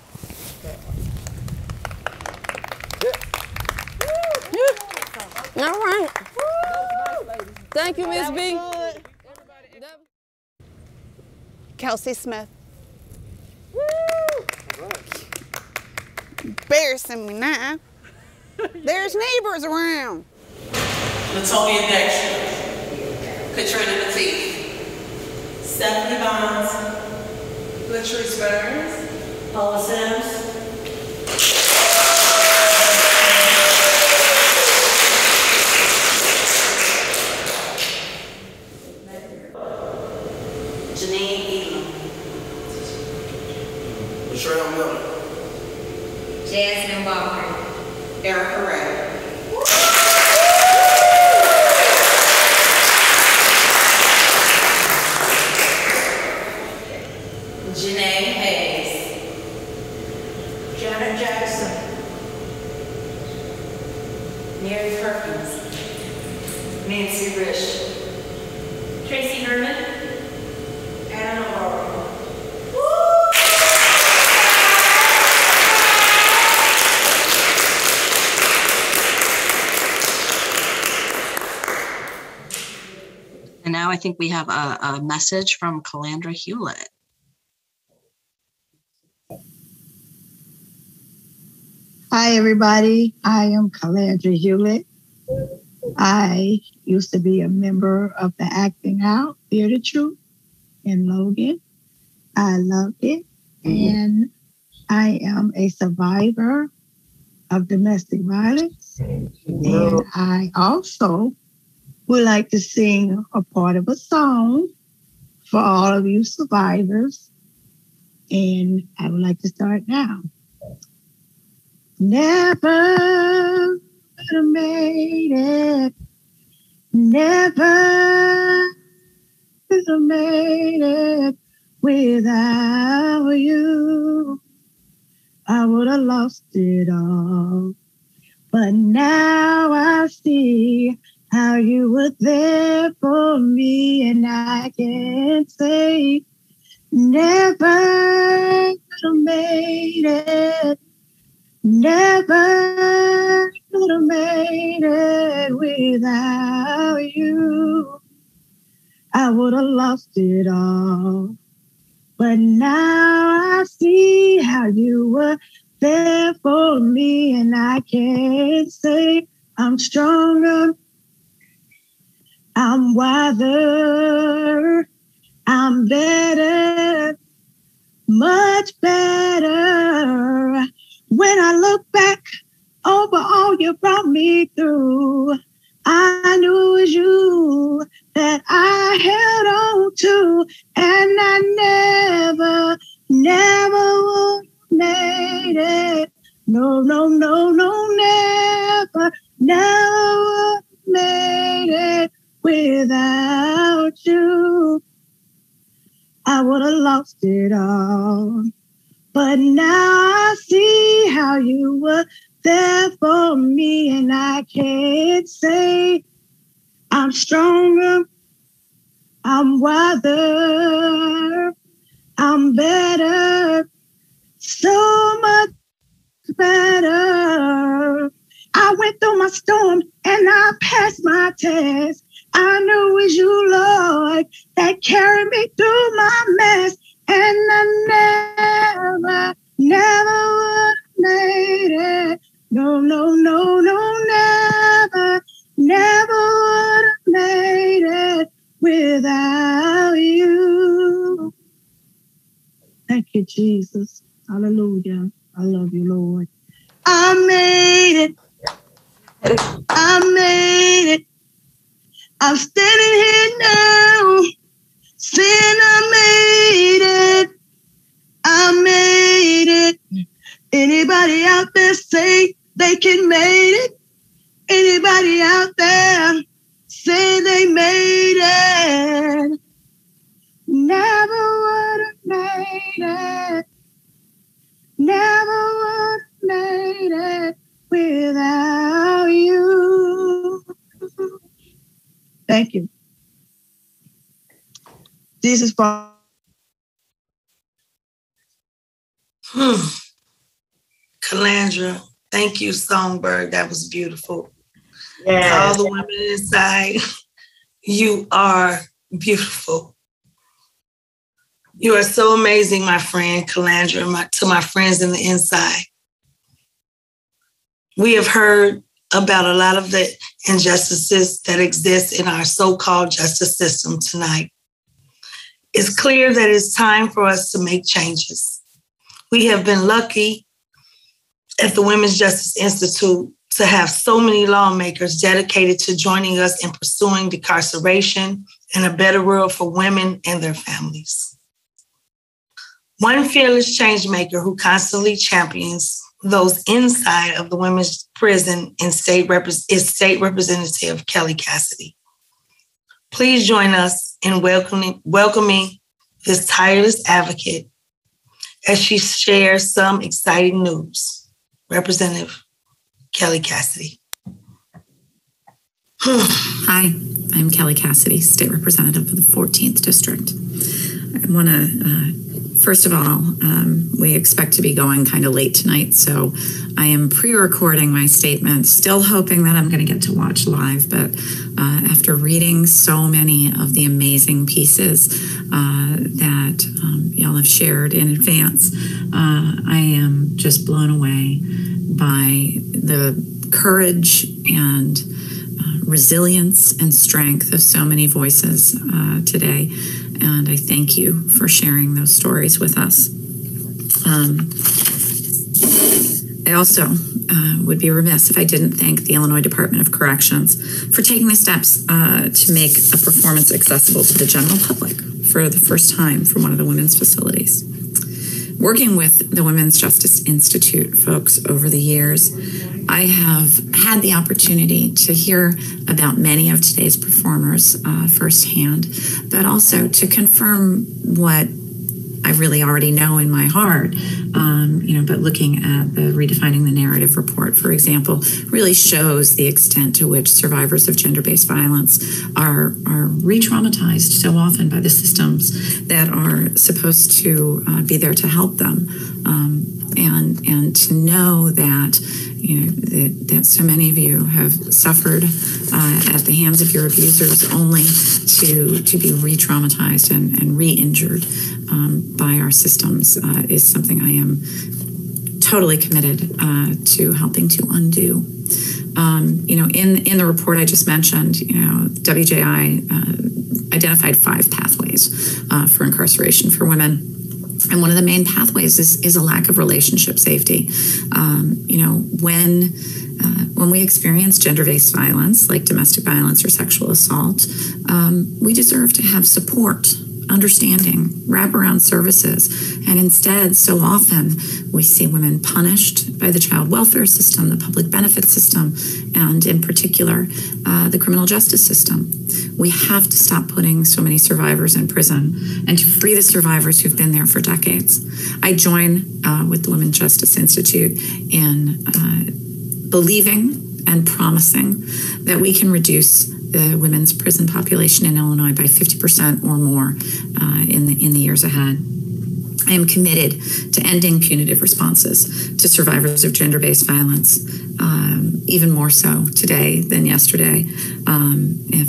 All right. Thank you, Ms. B. Kelsey Smith. Embarrassing me now. There's neighbors around. Latonia Dexter. Katrina Latif. Stephanie Bonds. Latrice Burns. Paula Sims. Janine Elam. Michelle Miller. Jasmine Walker. Erica Ray. Janae Hayes. Janet Jackson. Mary Perkins. Nancy Rich. Tracy Herman. Anna Aurora. And now I think we have a message from Calandra Hewlett. Hi, everybody. I am Calandra Hewlett. I used to be a member of the Acting Out Theater Troupe in Logan. I loved it. And I am a survivor of domestic violence. And I also would like to sing a part of a song for all of you survivors. And I would like to start now. Never would have made it. Never would have made it without you. I would have lost it all. But now I see how you were there for me, and I can say never could have made it. Never could have made it without you. I would have lost it all. But now I see how you were there for me, and I can say I'm stronger, I'm wiser, I'm better, much better. When I look back over all you brought me through, I knew it was you that I held on to, and I never would have made it. No, never would have made it without you. I would have lost it all. But now I see how you were there for me, and I can say I'm stronger, I'm wiser, I'm better, so much better. I went through my storm and I passed my test. I knew it was you, Lord, that carried me through my mess. And I never would have made it. No, never would have made it without you. Thank you, Jesus. Hallelujah. I love you, Lord. I made it. I made it. I'm standing here now, saying I made it. I made it. Anybody out there say they can make it? Anybody out there say they made it? Never would have made it. Never would have made it without you. Thank you. Jesus for Calandra, thank you, Songbird. That was beautiful. Yes. All the women inside, you are beautiful. You are so amazing, my friend, Calandra, to my friends in the inside. We have heard about a lot of the injustices that exist in our so-called justice system tonight. It's clear that it's time for us to make changes. We have been lucky at the Women's Justice Institute to have so many lawmakers dedicated to joining us in pursuing decarceration and a better world for women and their families. One fearless change maker who constantly champions those inside of the women's prison is State Representative Kelly Cassidy. Please join us in welcoming this tireless advocate as she shares some exciting news. Representative Kelly Cassidy. Hi, I'm Kelly Cassidy, State Representative for the 14th District. I want to, first of all, we expect to be going kind of late tonight, so I am pre-recording my statement, still hoping that I'm going to get to watch live, but after reading so many of the amazing pieces that y'all have shared in advance, I am just blown away by the courage and resilience and strength of so many voices today. And I thank you for sharing those stories with us. I also would be remiss if I didn't thank the Illinois Department of Corrections for taking the steps to make a performance accessible to the general public for the first time for one of the women's facilities. Working with the Women's Justice Institute folks over the years, I have had the opportunity to hear about many of today's performers firsthand, but also to confirm what I really already know in my heart. But looking at the Redefining the Narrative report, for example, really shows the extent to which survivors of gender-based violence are re-traumatized so often by the systems that are supposed to be there to help them. And to know that, that so many of you have suffered at the hands of your abusers only to be re-traumatized and re-injured by our systems is something I am totally committed to helping to undo. In the report I just mentioned, WJI identified 5 pathways for incarceration for women. And one of the main pathways is a lack of relationship safety. When we experience gender-based violence, like domestic violence or sexual assault, we deserve to have support, understanding, wraparound services. And instead, so often, we see women punished by the child welfare system, the public benefit system, and in particular, the criminal justice system. We have to stop putting so many survivors in prison and to free the survivors who've been there for decades. I join with the Women's Justice Institute in believing and promising that we can reduce the women's prison population in Illinois by 50% or more in the years ahead. I am committed to ending punitive responses to survivors of gender-based violence, even more so today than yesterday,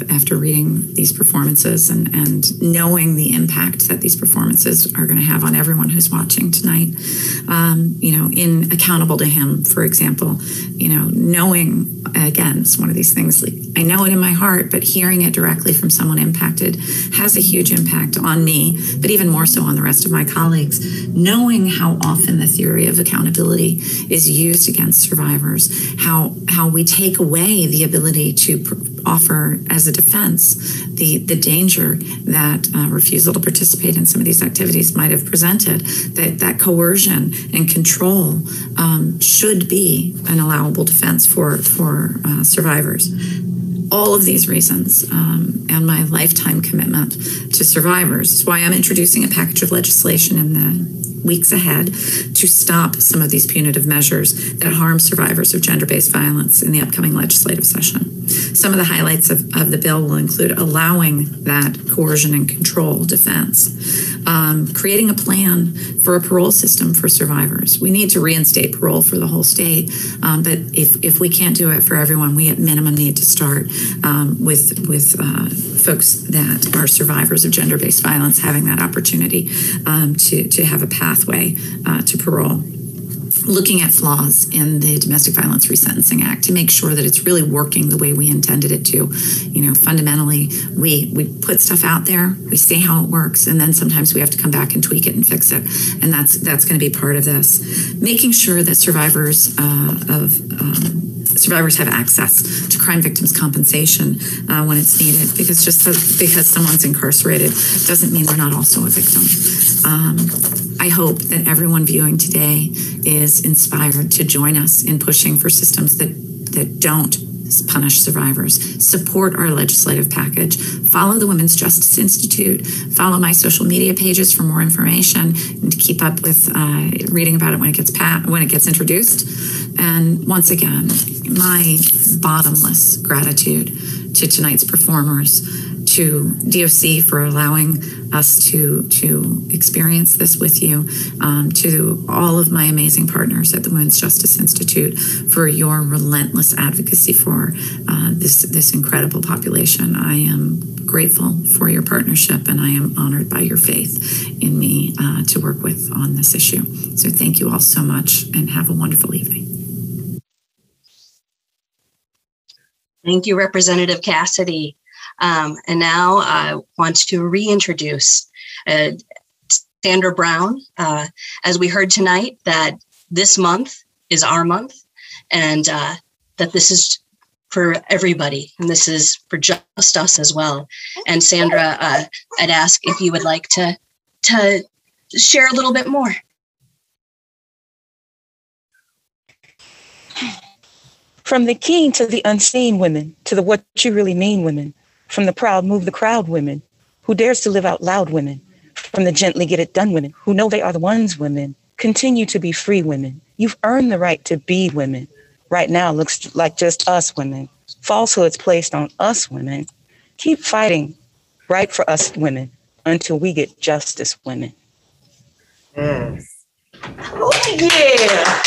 after reading these performances and knowing the impact that these performances are going to have on everyone who's watching tonight. In Accountable to Him, for example, knowing, again, it's one of these things, like, I know it in my heart, but hearing it directly from someone impacted has a huge impact on me, but even more so on the rest of my colleagues. Knowing how often the theory of accountability is used against survivors, how we take away the ability to offer as a defense the danger that refusal to participate in some of these activities might have presented, that coercion and control should be an allowable defense for survivors. All of these reasons and my lifetime commitment to survivors is why I'm introducing a package of legislation in the weeks ahead to stop some of these punitive measures that harm survivors of gender-based violence in the upcoming legislative session. Some of the highlights of the bill will include allowing that coercion and control defense, creating a plan for a parole system for survivors. We need to reinstate parole for the whole state, but if we can't do it for everyone, we at minimum need to start with folks that are survivors of gender-based violence having that opportunity to have a pathway to parole. Looking at flaws in the Domestic Violence Resentencing Act to make sure that it's really working the way we intended it to. Fundamentally, we put stuff out there, we say how it works, and then sometimes we have to come back and tweak it and fix it. And that's going to be part of this. Making sure that survivors have access to crime victims' compensation when it's needed, because someone's incarcerated doesn't mean they're not also a victim. I hope that everyone viewing today is inspired to join us in pushing for systems that don't punish survivors. Support our legislative package. Follow the Women's Justice Institute. Follow my social media pages for more information and to keep up with reading about it when it gets introduced. And once again, my bottomless gratitude to tonight's performers, to DOC for allowing us to experience this with you, to all of my amazing partners at the Women's Justice Institute for your relentless advocacy for this incredible population. I am grateful for your partnership, and I am honored by your faith in me to work with on this issue. So thank you all so much, and have a wonderful evening. Thank you, Representative Cassidy. And now I want to reintroduce Sandra Brown. As we heard tonight, that this month is our month, and that this is for everybody, and this is for just us as well. And Sandra, I'd ask if you would like to share a little bit more. From the keen to the unseen women, to the what you really mean women, from the proud move the crowd women, who dares to live out loud women, from the gently get it done women, who know they are the ones women, continue to be free women. You've earned the right to be women. Right now looks like just us women. Falsehoods placed on us women. Keep fighting right for us women until we get justice women. Yes. Oh, yeah.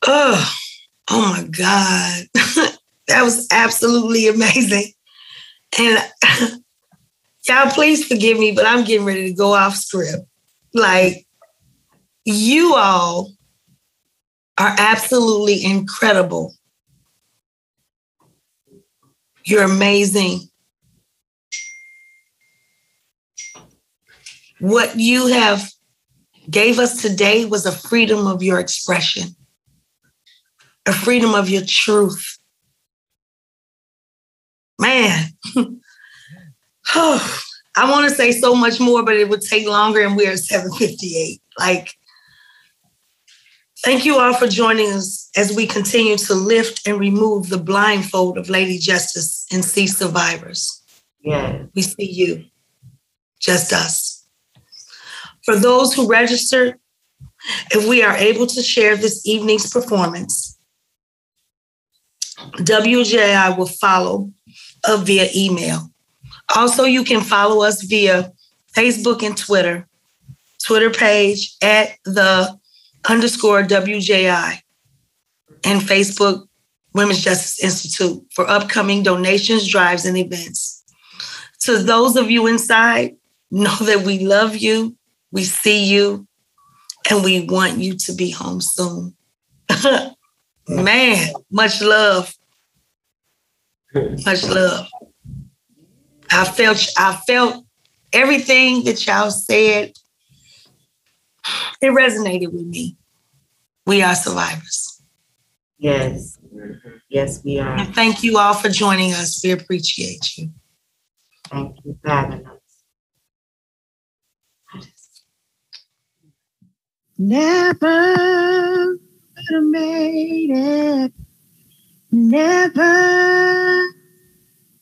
Oh my God. That was absolutely amazing. And y'all, please forgive me, but I'm getting ready to go off script. Like, you all are absolutely incredible. You're amazing. What you have gave us today was a freedom of your expression, a freedom of your truth. Man, oh, I want to say so much more, but it would take longer, and we're at 7:58. Like, thank you all for joining us as we continue to lift and remove the blindfold of Lady Justice and see survivors. Yeah. We see you, just us. For those who registered, if we are able to share this evening's performance, WJI will follow up via email. Also, you can follow us via Facebook and Twitter page at _WJI and Facebook Women's Justice Institute for upcoming donations, drives, and events. To those of you inside, know that we love you, we see you, and we want you to be home soon. Man, much love. Much love. I felt everything that y'all said. It resonated with me. We are survivors. Yes. Yes, we are. And thank you all for joining us. We appreciate you. Thank you for having us. Never would have made it. Never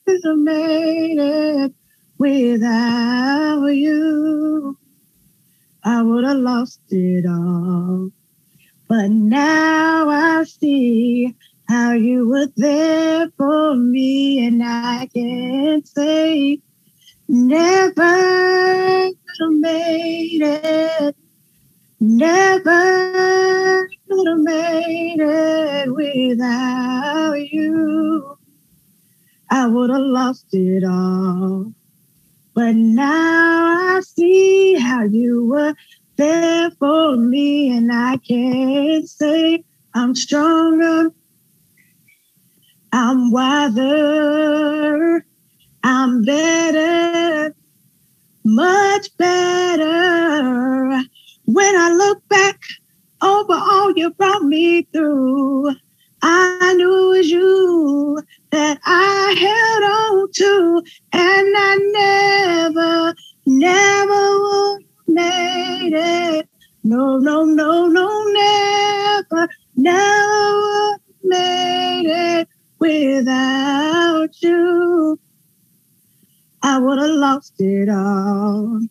would have made it without you. I would have lost it all. But now I see how you were there for me, and I can say never would have made it. Never could have made it without you. I would have lost it all. But now I see how you were there for me, and I can say I'm stronger, I'm wiser, I'm better, much better. When I look back over all you brought me through, I knew it was you that I held on to, and I never would have made it. No, never would have made it without you. I would have lost it all.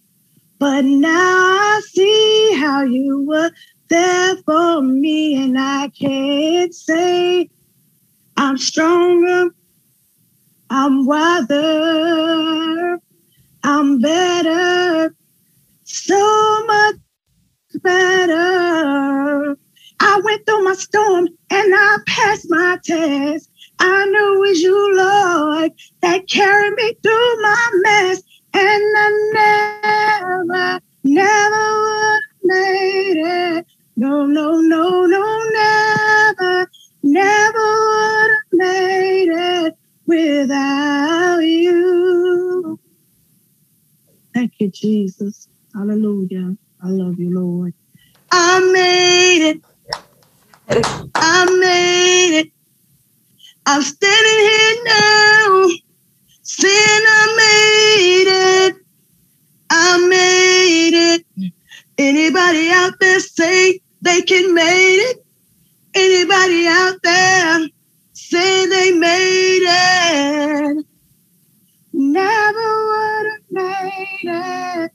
But now I see how you were there for me, and I can say I'm stronger, I'm wiser, I'm better, so much better. I went through my storm and I passed my test. I knew it was you, Lord, that carried me through my mess. And I never would have made it. No, never would have made it without you. Thank you, Jesus. Hallelujah. I love you, Lord. I made it. I made it. I'm standing here now, saying I made it. I made it. Anybody out there say they can make it? Anybody out there say they made it? Never would have made it.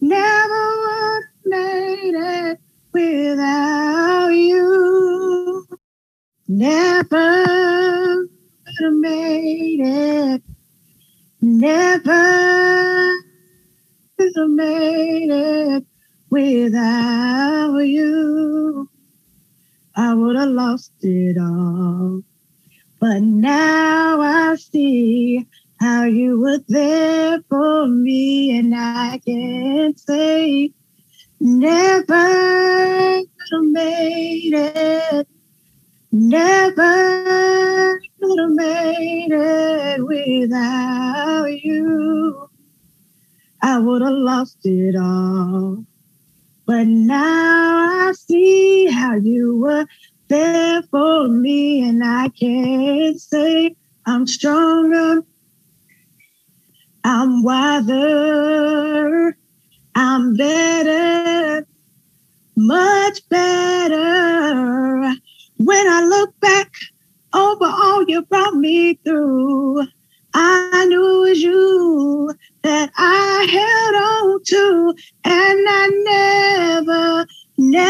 Never would have made it without you. Never would have made it. Never would have made it without you. I would have lost it all. But now I see how you were there for me, and I can say never could have made it. Never could have made it without you. I would have lost it all. But now I see how you were there for me, and I can say I'm stronger, I'm wiser, I'm better, much better. When I look back over all you brought me through, I knew it was you that I held on to, and I never would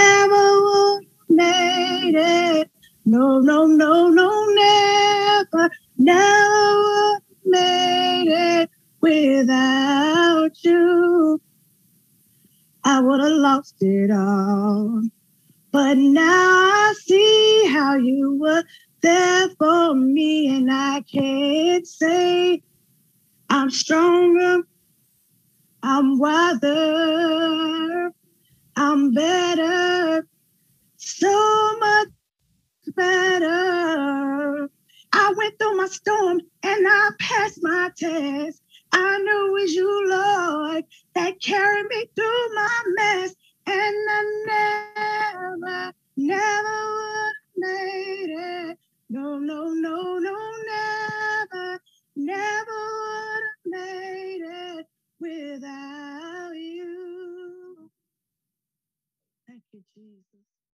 have made it. No, no, no, no, never would have made it without you. I would have lost it all. But now I see how you were there for me, and I can't say I'm stronger, I'm wiser, I'm better, so much better. I went through my storm and I passed my test. I knew it was you, Lord, that carried me through my mess. And I never would have made it. No, no, no, no, never would have made it without you. Thank you, Jesus.